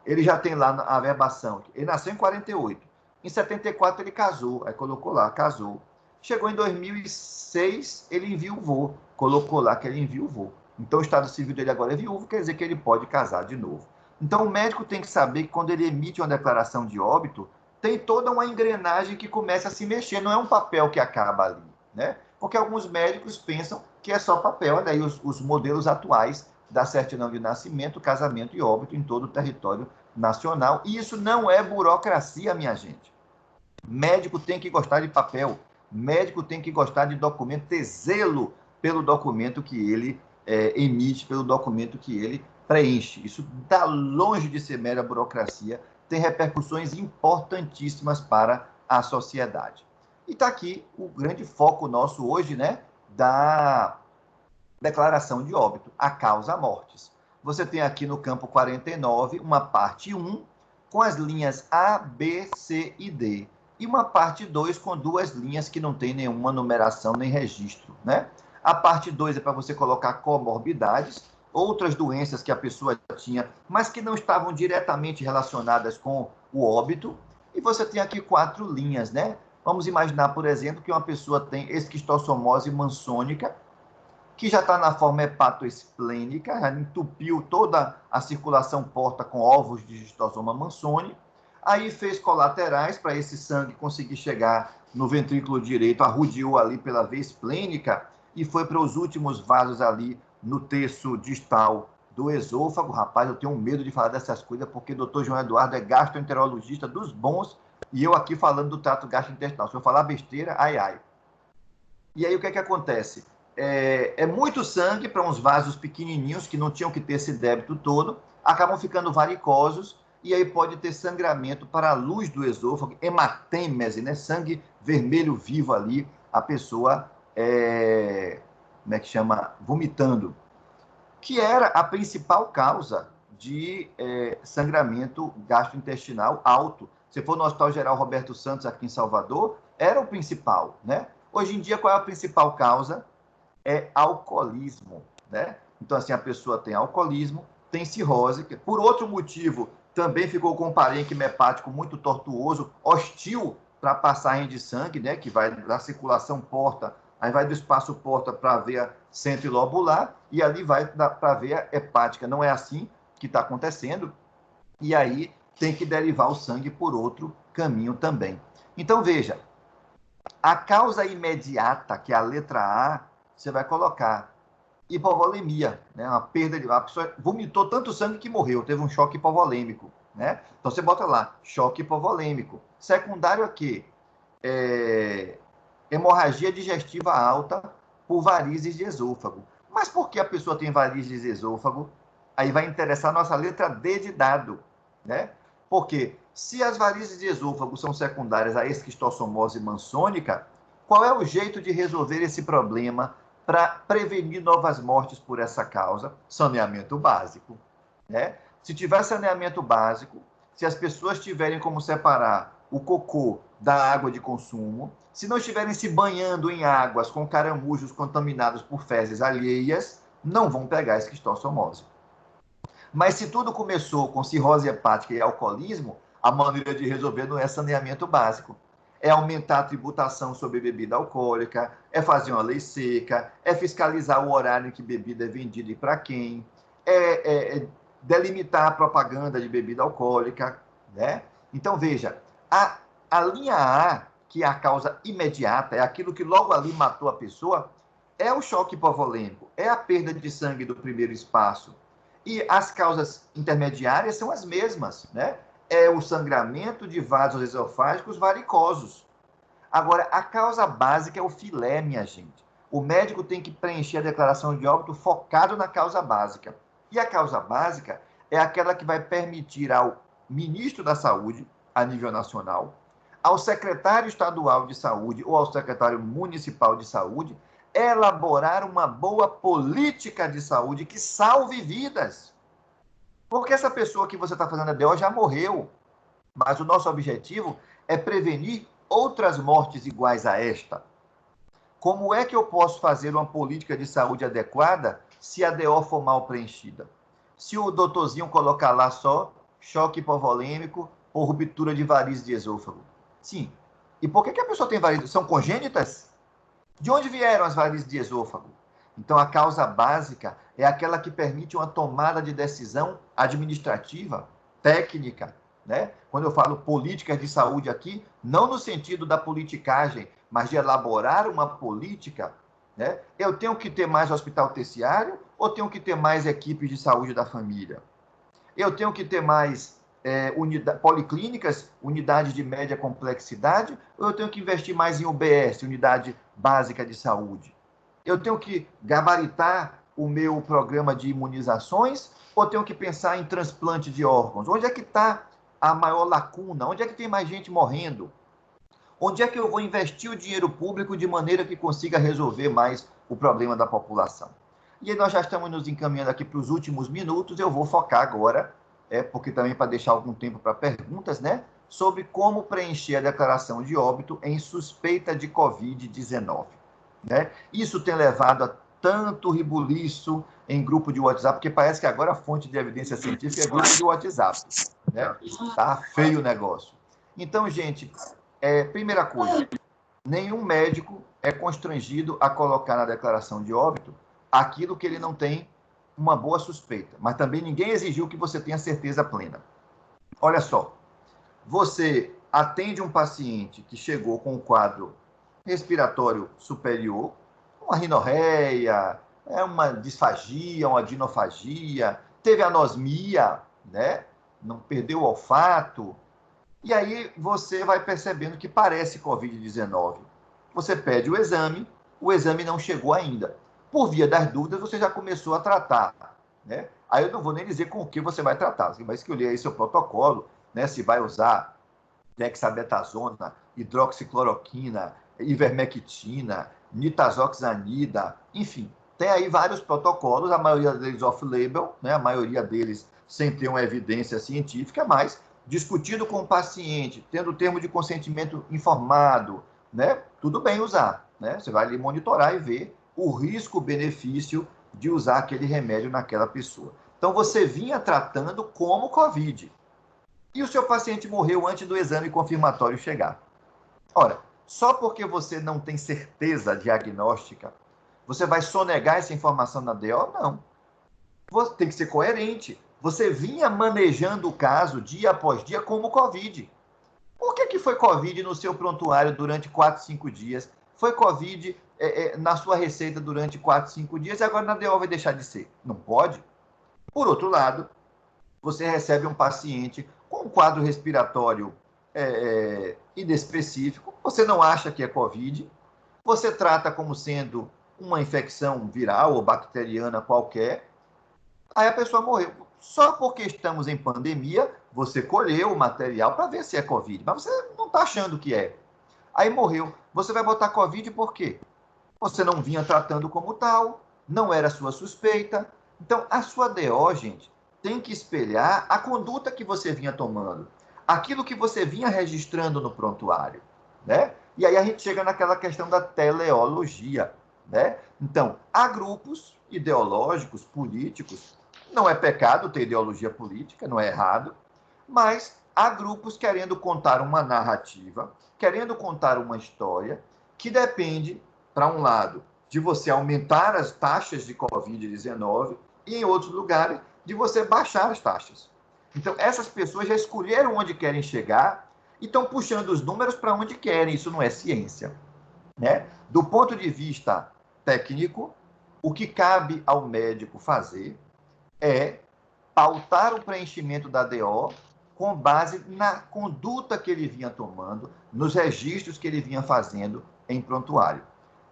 Ele já tem lá a averbação. Ele nasceu em 48. Em 74 ele casou, aí colocou lá, casou. Chegou em 2006, ele enviuvou, colocou lá que ele enviuvou. Então o estado civil dele agora é viúvo, quer dizer que ele pode casar de novo. Então o médico tem que saber que quando ele emite uma declaração de óbito, tem toda uma engrenagem que começa a se mexer, não é um papel que acaba ali, né? Porque alguns médicos pensam que é só papel, daí os modelos atuais da certidão de nascimento, casamento e óbito em todo o território nacional. E isso não é burocracia, minha gente. Médico tem que gostar de papel, médico tem que gostar de documento, ter zelo pelo documento que ele emite, pelo documento que ele preenche. Isso está longe de ser mera burocracia, tem repercussões importantíssimas para a sociedade. E está aqui o grande foco nosso hoje, né, da declaração de óbito, a causa mortis. Você tem aqui no campo 49 uma parte 1 com as linhas A, B, C e D. E uma parte 2 com duas linhas que não tem nenhuma numeração nem registro, né? A parte 2 é para você colocar comorbidades, outras doenças que a pessoa tinha, mas que não estavam diretamente relacionadas com o óbito. E você tem aqui 4 linhas, né? Vamos imaginar, por exemplo, que uma pessoa tem esquistossomose mansônica, que já está na forma hepatoesplênica, já entupiu toda a circulação porta com ovos de esquistossoma mansoni, aí fez colaterais para esse sangue conseguir chegar no ventrículo direito, arrodeou ali pela veia esplênica e foi para os últimos vasos ali no terço distal do esôfago. Rapaz, eu tenho medo de falar dessas coisas, porque o doutor João Eduardo é gastroenterologista dos bons, e eu aqui falando do trato gastrointestinal. Se eu falar besteira, ai, ai. E aí o que é que acontece? É muito sangue para uns vasos pequenininhos que não tinham que ter esse débito todo, acabam ficando varicosos, e aí pode ter sangramento para a luz do esôfago, hematêmese, né? Sangue vermelho vivo ali, a pessoa, como é que chama? Vomitando, que era a principal causa de sangramento gastrointestinal alto. Se for no Hospital Geral Roberto Santos, aqui em Salvador, era o principal, né? Hoje em dia, qual é a principal causa? É alcoolismo, né? Então, assim, a pessoa tem alcoolismo, tem cirrose, que por outro motivo também ficou com um parênquima hepático muito tortuoso, hostil para a passagem de sangue, né? Que vai da circulação porta, aí vai do espaço porta para a veia centrilobular e ali vai para a veia hepática. Não é assim que está acontecendo, e aí tem que derivar o sangue por outro caminho também. Então, veja, a causa imediata, que é a letra A, você vai colocar hipovolemia, né? Uma perda de... A pessoa vomitou tanto sangue que morreu, teve um choque hipovolêmico, né? Então você bota lá, choque hipovolêmico. Secundário a quê? Hemorragia digestiva alta por varizes de esôfago. Mas por que a pessoa tem varizes de esôfago? Aí vai interessar a nossa letra D de dado, né? Porque se as varizes de esôfago são secundárias à esquistossomose mansônica, qual é o jeito de resolver esse problema para prevenir novas mortes por essa causa? Saneamento básico, né? Se tiver saneamento básico, se as pessoas tiverem como separar o cocô da água de consumo, se não estiverem se banhando em águas com caramujos contaminados por fezes alheias, não vão pegar esquistossomose. Mas se tudo começou com cirrose hepática e alcoolismo, a maneira de resolver não é saneamento básico. É aumentar a tributação sobre bebida alcoólica, é fazer uma lei seca, é fiscalizar o horário em que bebida é vendida e para quem, é delimitar a propaganda de bebida alcoólica, né? Então, veja, a linha A, que é a causa imediata, é aquilo que logo ali matou a pessoa, é o choque hipovolêmico, é a perda de sangue do primeiro espaço. E as causas intermediárias são as mesmas, né? É o sangramento de vasos esofágicos varicosos. Agora, a causa básica é o filé, minha gente. O médico tem que preencher a declaração de óbito focado na causa básica. E a causa básica é aquela que vai permitir ao ministro da Saúde, a nível nacional, ao secretário estadual de saúde ou ao secretário municipal de saúde, elaborar uma boa política de saúde que salve vidas. Porque essa pessoa que você está fazendo a DO já morreu, mas o nosso objetivo é prevenir outras mortes iguais a esta. Como é que eu posso fazer uma política de saúde adequada se a DO for mal preenchida? Se o doutorzinho colocar lá só choque hipovolêmico ou ruptura de varizes de esôfago? Sim. E por que a pessoa tem varizes? São congênitas? De onde vieram as varizes de esôfago? Então, a causa básica é aquela que permite uma tomada de decisão administrativa, técnica, né? Quando eu falo políticas de saúde aqui, não no sentido da politicagem, mas de elaborar uma política, né? Eu tenho que ter mais hospital terciário ou tenho que ter mais equipes de saúde da família? Eu tenho que ter mais policlínicas, unidades de média complexidade, ou eu tenho que investir mais em UBS, unidade básica de saúde? Eu tenho que gabaritar o meu programa de imunizações, ou tenho que pensar em transplante de órgãos? Onde é que está a maior lacuna? Onde é que tem mais gente morrendo? Onde é que eu vou investir o dinheiro público de maneira que consiga resolver mais o problema da população? E aí nós já estamos nos encaminhando aqui para os últimos minutos, eu vou focar agora, porque também para deixar algum tempo para perguntas, né? Sobre como preencher a declaração de óbito em suspeita de Covid-19. né? Isso tem levado a tanto rebuliço em grupo de WhatsApp, porque parece que agora a fonte de evidência científica é grupo de WhatsApp, né? Tá feio o negócio. Então, gente, primeira coisa, nenhum médico é constrangido a colocar na declaração de óbito aquilo que ele não tem uma boa suspeita, mas também ninguém exigiu que você tenha certeza plena. Olha só, você atende um paciente que chegou com um quadro respiratório superior, uma rinorreia, uma disfagia, uma adenofagia, teve anosmia, né? Não perdeu o olfato, e aí você vai percebendo que parece Covid-19. Você pede o exame não chegou ainda. Por via das dúvidas, você já começou a tratar, né? Aí eu não vou nem dizer com o que você vai tratar, você vai escolher aí seu protocolo, né? Se vai usar dexametasona, hidroxicloroquina, ivermectina, nitazoxanida, enfim, tem aí vários protocolos, a maioria deles off-label, né? A maioria deles sem ter uma evidência científica, mas discutindo com o paciente, tendo o termo de consentimento informado, né? Tudo bem usar, né? Você vai ali monitorar e ver o risco-benefício de usar aquele remédio naquela pessoa. Então, você vinha tratando como Covid. E o seu paciente morreu antes do exame confirmatório chegar. Ora, só porque você não tem certeza diagnóstica, você vai sonegar essa informação na DO? Não. Você tem que ser coerente. Você vinha manejando o caso dia após dia como Covid. Por que foi Covid no seu prontuário durante 4, 5 dias? Foi Covid na sua receita durante 4, 5 dias e agora na DO vai deixar de ser? Não pode. Por outro lado, você recebe um paciente com um quadro respiratório inespecífico, você não acha que é Covid, você trata como sendo uma infecção viral ou bacteriana qualquer, aí a pessoa morreu. Só porque estamos em pandemia, você colheu o material para ver se é Covid, mas você não está achando que é. Aí morreu. Você vai botar Covid por quê? Você não vinha tratando como tal, não era sua suspeita. Então, a sua DO, gente, tem que espelhar a conduta que você vinha tomando, aquilo que você vinha registrando no prontuário, né? E aí a gente chega naquela questão da teleologia, né? Então, há grupos ideológicos, políticos, não é pecado ter ideologia política, não é errado, mas há grupos querendo contar uma narrativa, querendo contar uma história que depende, para um lado, de você aumentar as taxas de Covid-19 e, em outros lugares, de você baixar as taxas. Então, essas pessoas já escolheram onde querem chegar e estão puxando os números para onde querem. Isso não é ciência, né? Do ponto de vista técnico, o que cabe ao médico fazer é pautar o preenchimento da DO com base na conduta que ele vinha tomando, nos registros que ele vinha fazendo em prontuário.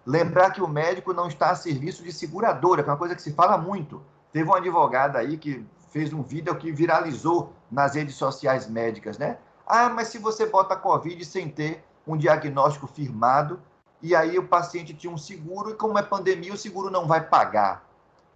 Lembrar que o médico não está a serviço de seguradora, que é uma coisa que se fala muito. Teve uma advogada aí que fez um vídeo que viralizou nas redes sociais médicas, né? Ah, mas se você bota Covid sem ter um diagnóstico firmado, e aí o paciente tinha um seguro, e como é pandemia, o seguro não vai pagar.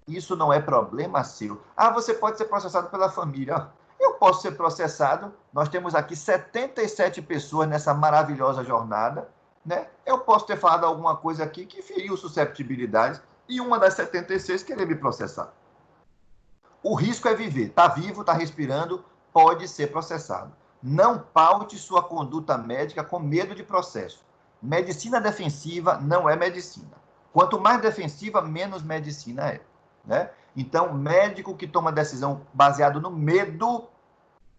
Isso não é problema seu. Ah, você pode ser processado pela família. Eu posso ser processado. Nós temos aqui 77 pessoas nessa maravilhosa jornada, né? Eu posso ter falado alguma coisa aqui que feriu susceptibilidades e uma das 76 querer me processar. O risco é viver. Está vivo, está respirando, pode ser processado. Não paute sua conduta médica com medo de processo. Medicina defensiva não é medicina. Quanto mais defensiva, menos medicina é. Né? Então, médico que toma decisão baseado no medo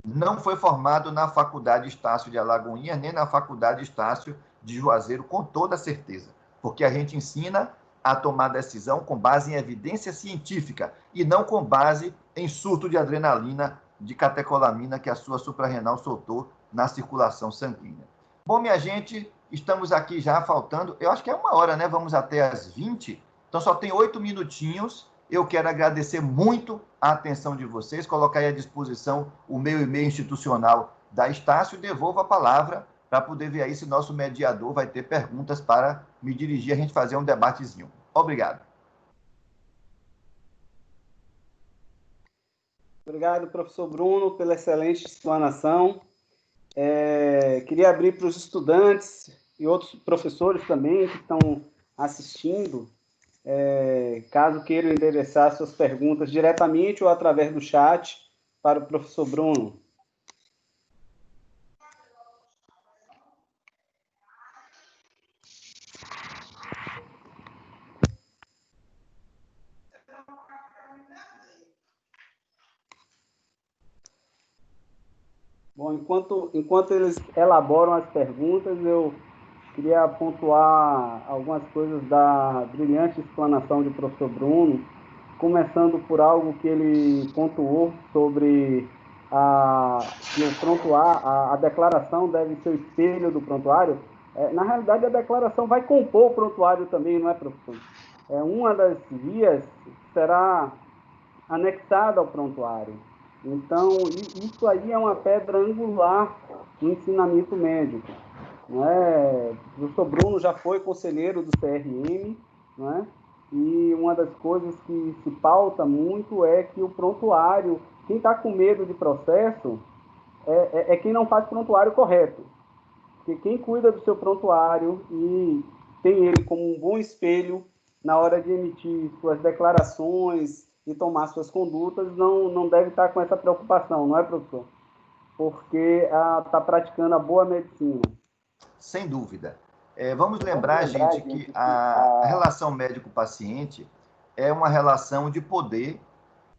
não foi formado na Faculdade Estácio de Alagoinhas, nem na Faculdade Estácio de Juazeiro, com toda certeza. Porque a gente ensina a tomar decisão com base em evidência científica e não com base em surto de adrenalina, de catecolamina que a sua suprarrenal soltou na circulação sanguínea. Bom, minha gente, estamos aqui já faltando, eu acho que é 1 hora, né? Vamos até às 20, então só tem 8 minutinhos. Eu quero agradecer muito a atenção de vocês, colocar aí à disposição o meu e-mail institucional da Estácio e devolvo a palavra para poder ver aí se nosso mediador vai ter perguntas para me dirigir, a gente fazer um debatezinho. Obrigado. Obrigado, professor Bruno, pela excelente explanação. Queria abrir para os estudantes e outros professores também que estão assistindo, caso queiram endereçar suas perguntas diretamente ou através do chat para o professor Bruno. Bom, enquanto eles elaboram as perguntas, eu queria pontuar algumas coisas da brilhante explanação do professor Bruno, começando por algo que ele pontuou sobre que o prontuário, a declaração deve ser o espelho do prontuário. Na realidade, a declaração vai compor o prontuário também, não é, professor? Uma das vias será anexada ao prontuário. Então, isso aí é uma pedra angular no ensinamento médico. O professor Bruno já foi conselheiro do CRM, né? E uma das coisas que se pauta muito é que o prontuário, quem está com medo de processo, é quem não faz prontuário correto. Porque quem cuida do seu prontuário e tem ele como um bom espelho na hora de emitir suas declarações e tomar suas condutas, não deve estar com essa preocupação, não é, professor? Porque está praticando a boa medicina. Sem dúvida. Vamos lembrar, gente, que a relação médico-paciente é uma relação de poder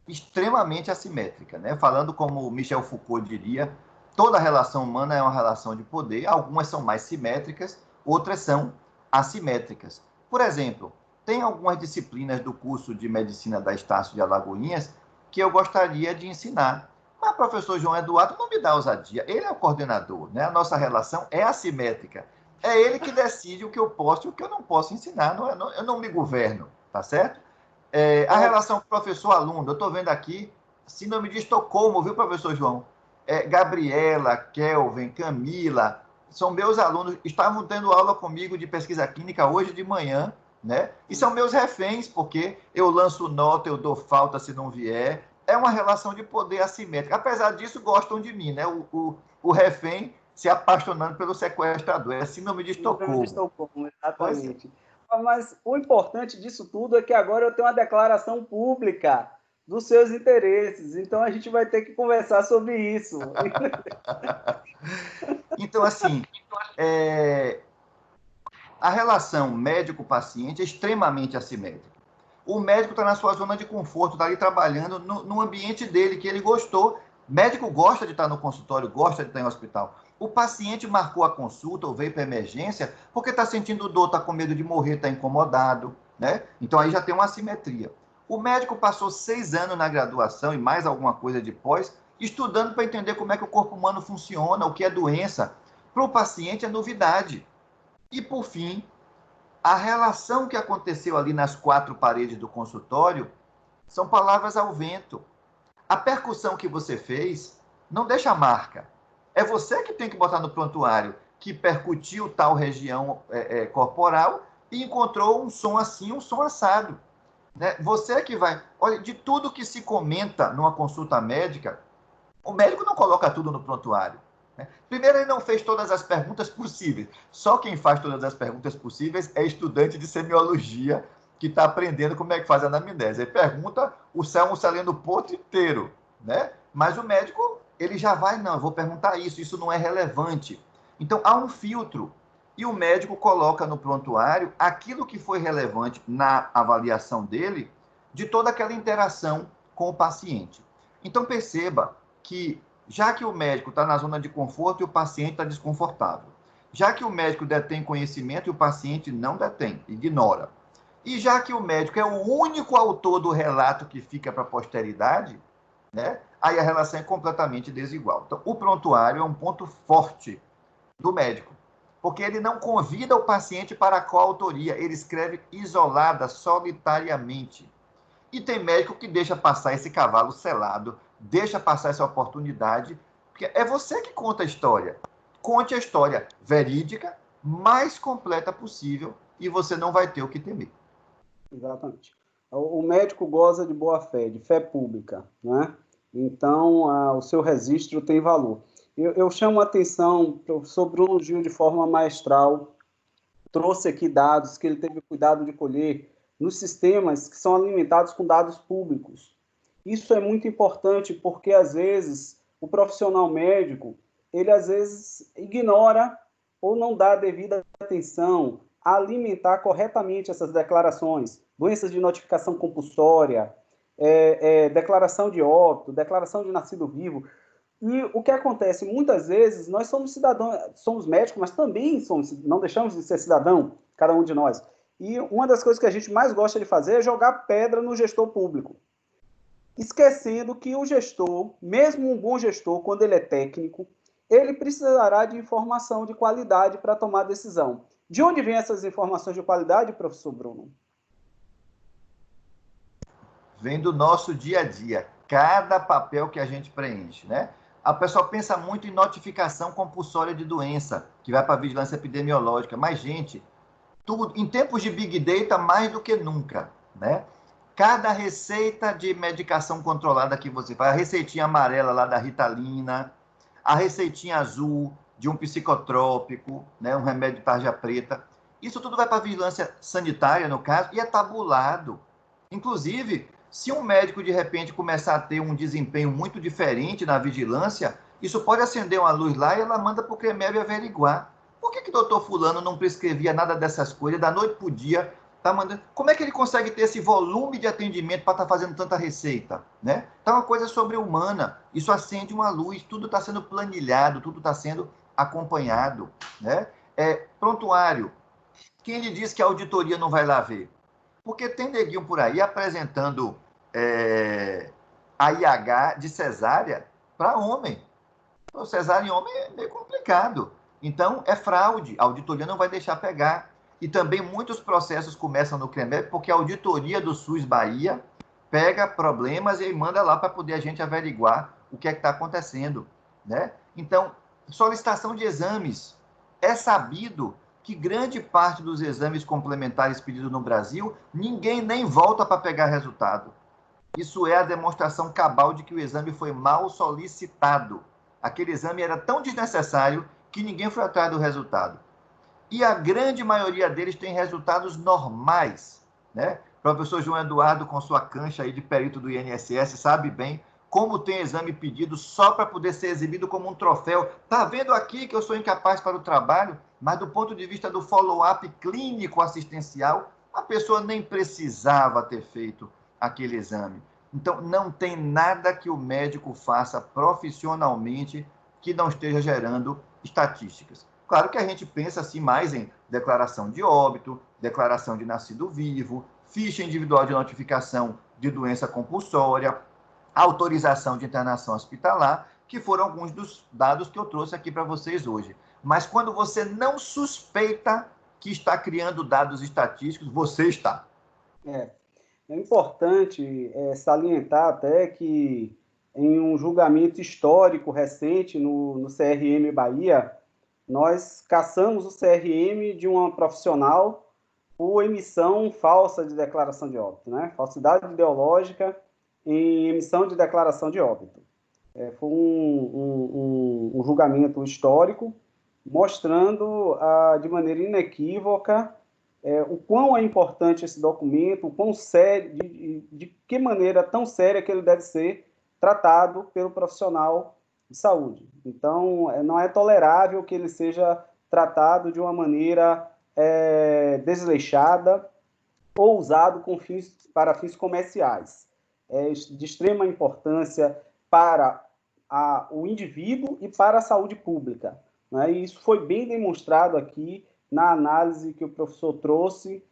extremamente assimétrica, né? Falando como Michel Foucault diria, toda relação humana é uma relação de poder, algumas são mais simétricas, outras são assimétricas. Por exemplo, tem algumas disciplinas do curso de medicina da Estácio de Alagoinhas que eu gostaria de ensinar. Mas o professor João Eduardo não me dá ousadia, ele é o coordenador, né? A nossa relação é assimétrica. É ele que decide o que eu posso e o que eu não posso ensinar, eu não me governo, tá certo? A relação professor-aluno, eu estou vendo aqui, síndrome de Estocolmo, viu, professor João? Gabriela, Kelvin, Camila, são meus alunos, estavam tendo aula comigo de pesquisa clínica hoje de manhã, né? E são meus reféns, porque eu lanço nota, eu dou falta se não vier. É uma relação de poder assimétrica. Apesar disso, gostam de mim, né? O refém se apaixonando pelo sequestrador. É síndrome de Estocolmo. Exatamente. Mas o importante disso tudo é que agora eu tenho uma declaração pública dos seus interesses. Então, a gente vai ter que conversar sobre isso. Então, assim, a relação médico-paciente é extremamente assimétrica. O médico está na sua zona de conforto, está ali trabalhando no ambiente dele, que ele gostou. O médico gosta de estar no consultório, gosta de estar em hospital. O paciente marcou a consulta ou veio para emergência porque está sentindo dor, está com medo de morrer, está incomodado, né? Então aí já tem uma assimetria. O médico passou 6 anos na graduação e mais alguma coisa de pós, estudando para entender como é que o corpo humano funciona, o que é doença. Para o paciente é novidade. E, por fim, a relação que aconteceu ali nas 4 paredes do consultório são palavras ao vento. A percussão que você fez não deixa marca. É você que tem que botar no prontuário que percutiu tal região corporal e encontrou um som assim, um som assado. Né? Você que vai... Olha, de tudo que se comenta numa consulta médica, o médico não coloca tudo no prontuário. Né? Primeiro, ele não fez todas as perguntas possíveis. Só quem faz todas as perguntas possíveis é estudante de semiologia que está aprendendo como é que faz a anamnese. Ele pergunta o Selmo Saleno Porto inteiro, né? Mas o médico, ele já vai, não, eu vou perguntar isso não é relevante. Então, há um filtro. E o médico coloca no prontuário aquilo que foi relevante na avaliação dele de toda aquela interação com o paciente. Então, perceba que, já que o médico está na zona de conforto e o paciente está desconfortável, já que o médico detém conhecimento e o paciente não detém, ignora, e já que o médico é o único autor do relato que fica para a posteridade, né, aí a relação é completamente desigual. Então, o prontuário é um ponto forte do médico, porque ele não convida o paciente para a coautoria, ele escreve isolada, solitariamente. E tem médico que deixa passar esse cavalo selado, deixa passar essa oportunidade, porque é você que conta a história. Conte a história verídica, mais completa possível, e você não vai ter o que temer. Exatamente. O médico goza de boa fé, de fé pública, né? Então, o seu registro tem valor. Eu chamo a atenção, professor Bruno Gil, de forma maestral, trouxe aqui dados que ele teve cuidado de colher nos sistemas que são alimentados com dados públicos. Isso é muito importante porque, às vezes, o profissional médico, ele, às vezes, ignora ou não dá a devida atenção a alimentar corretamente essas declarações. Doenças de notificação compulsória, declaração de óbito, declaração de nascido vivo. E o que acontece, muitas vezes, nós somos cidadãos, somos médicos, mas também somos, não deixamos de ser cidadão, cada um de nós. E uma das coisas que a gente mais gosta de fazer é jogar pedra no gestor público, esquecendo que o gestor, mesmo um bom gestor, quando ele é técnico, ele precisará de informação de qualidade para tomar decisão. De onde vêm essas informações de qualidade, professor Bruno? Vem do nosso dia a dia, cada papel que a gente preenche, né? A pessoa pensa muito em notificação compulsória de doença, que vai para a vigilância epidemiológica, mas, gente, tudo, em tempos de Big Data, mais do que nunca, né? Cada receita de medicação controlada que você faz, a receitinha amarela lá da Ritalina, a receitinha azul de um psicotrópico, né, um remédio de tarja preta, isso tudo vai para a vigilância sanitária, no caso, e é tabulado. Inclusive, se um médico, de repente, começar a ter um desempenho muito diferente na vigilância, isso pode acender uma luz lá e ela manda para o CREMEB averiguar. Por que o doutor fulano não prescrevia nada dessas coisas, da noite para o dia, tá mandando? Como é que ele consegue ter esse volume de atendimento para estar fazendo tanta receita? Né? Então, é uma coisa sobre-humana. Isso acende uma luz, tudo está sendo planilhado, tudo está sendo acompanhado. Né? Prontuário. Quem lhe diz que a auditoria não vai lá ver? Porque tem neguinho por aí apresentando a IH de cesárea para homem. O cesárea em homem é meio complicado. Então, é fraude. A auditoria não vai deixar pegar. E também muitos processos começam no CREMEB porque a auditoria do SUS Bahia pega problemas e manda lá para poder a gente averiguar o que é que está acontecendo. Né? Então, solicitação de exames. É sabido que grande parte dos exames complementares pedidos no Brasil, ninguém nem volta para pegar resultado. Isso é a demonstração cabal de que o exame foi mal solicitado. Aquele exame era tão desnecessário que ninguém foi atrás do resultado. E a grande maioria deles tem resultados normais. Né? O professor João Eduardo, com sua cancha aí de perito do INSS, sabe bem como tem exame pedido só para poder ser exibido como um troféu. Está vendo aqui que eu sou incapaz para o trabalho? Mas do ponto de vista do follow-up clínico assistencial, a pessoa nem precisava ter feito aquele exame. Então, não tem nada que o médico faça profissionalmente que não esteja gerando estatísticas. Claro que a gente pensa assim mais em declaração de óbito, declaração de nascido vivo, ficha individual de notificação de doença compulsória, autorização de internação hospitalar, que foram alguns dos dados que eu trouxe aqui para vocês hoje. Mas quando você não suspeita que está criando dados estatísticos, você está. É importante salientar até que em um julgamento histórico recente no CRM Bahia, nós cassamos o CRM de uma profissional por emissão falsa de declaração de óbito, né? Falsidade ideológica em emissão de declaração de óbito. Foi um julgamento histórico mostrando de maneira inequívoca o quão é importante esse documento, o quão sério, de que maneira tão séria que ele deve ser tratado pelo profissional de saúde. Então, não é tolerável que ele seja tratado de uma maneira desleixada ou usado para fins comerciais. É de extrema importância para o indivíduo e para a saúde pública. Né? E isso foi bem demonstrado aqui na análise que o professor trouxe,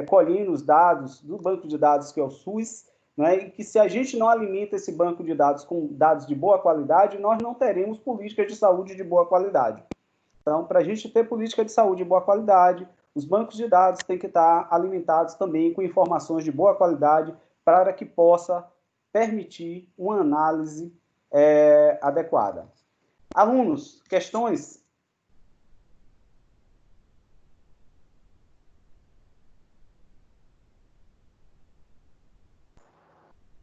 colhendo os dados do banco de dados que é o SUS, né? E que se a gente não alimenta esse banco de dados com dados de boa qualidade, nós não teremos políticas de saúde de boa qualidade. Então, para a gente ter política de saúde de boa qualidade, os bancos de dados têm que estar alimentados também com informações de boa qualidade para que possa permitir uma análise adequada. Alunos, questões?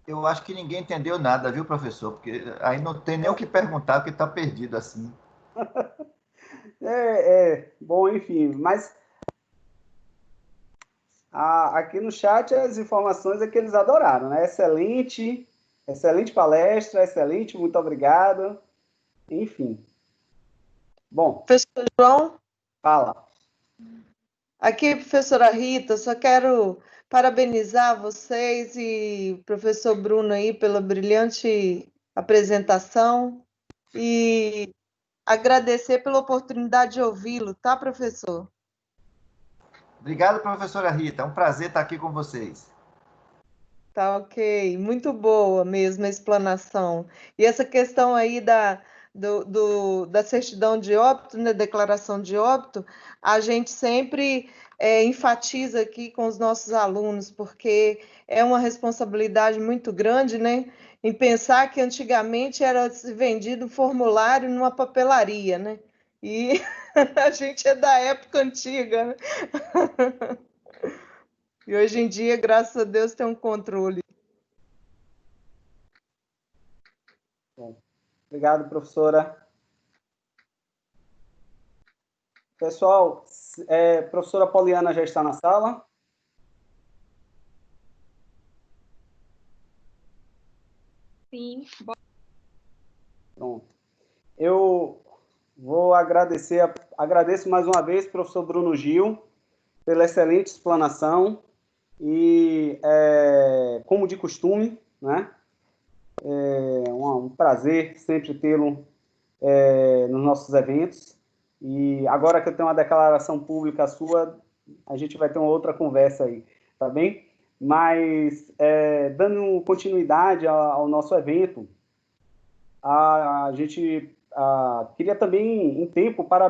Eu acho que ninguém entendeu nada, viu, professor? Porque aí não tem nem o que perguntar, porque está perdido assim. Bom, enfim, mas Aqui no chat as informações é que eles adoraram, né? Excelente, excelente palestra, excelente, muito obrigado. Enfim. Bom, Professor João, fala. aqui, professora Rita, só quero parabenizar vocês e o professor Bruno aí pela brilhante apresentação e agradecer pela oportunidade de ouvi-lo, tá, professor? Obrigado, professora Rita. É um prazer estar aqui com vocês. Tá ok, muito boa mesmo a explanação. E essa questão aí da certidão de óbito, né, declaração de óbito, a gente sempre enfatiza aqui com os nossos alunos, porque é uma responsabilidade muito grande, né, em pensar que antigamente era vendido formulário numa papelaria, né, e a gente é da época antiga, né? E hoje em dia, graças a Deus, tem um controle. Bom, obrigado, professora. Pessoal, professora Poliana já está na sala? Sim. Pronto. Eu vou agradeço mais uma vez, professor Bruno Gil, pela excelente explanação e, como de costume, né? É um prazer sempre tê-lo nos nossos eventos. E agora que eu tenho uma declaração pública sua, a gente vai ter uma outra conversa aí, tá bem? Mas, dando continuidade ao nosso evento, a gente queria também, em tempo, para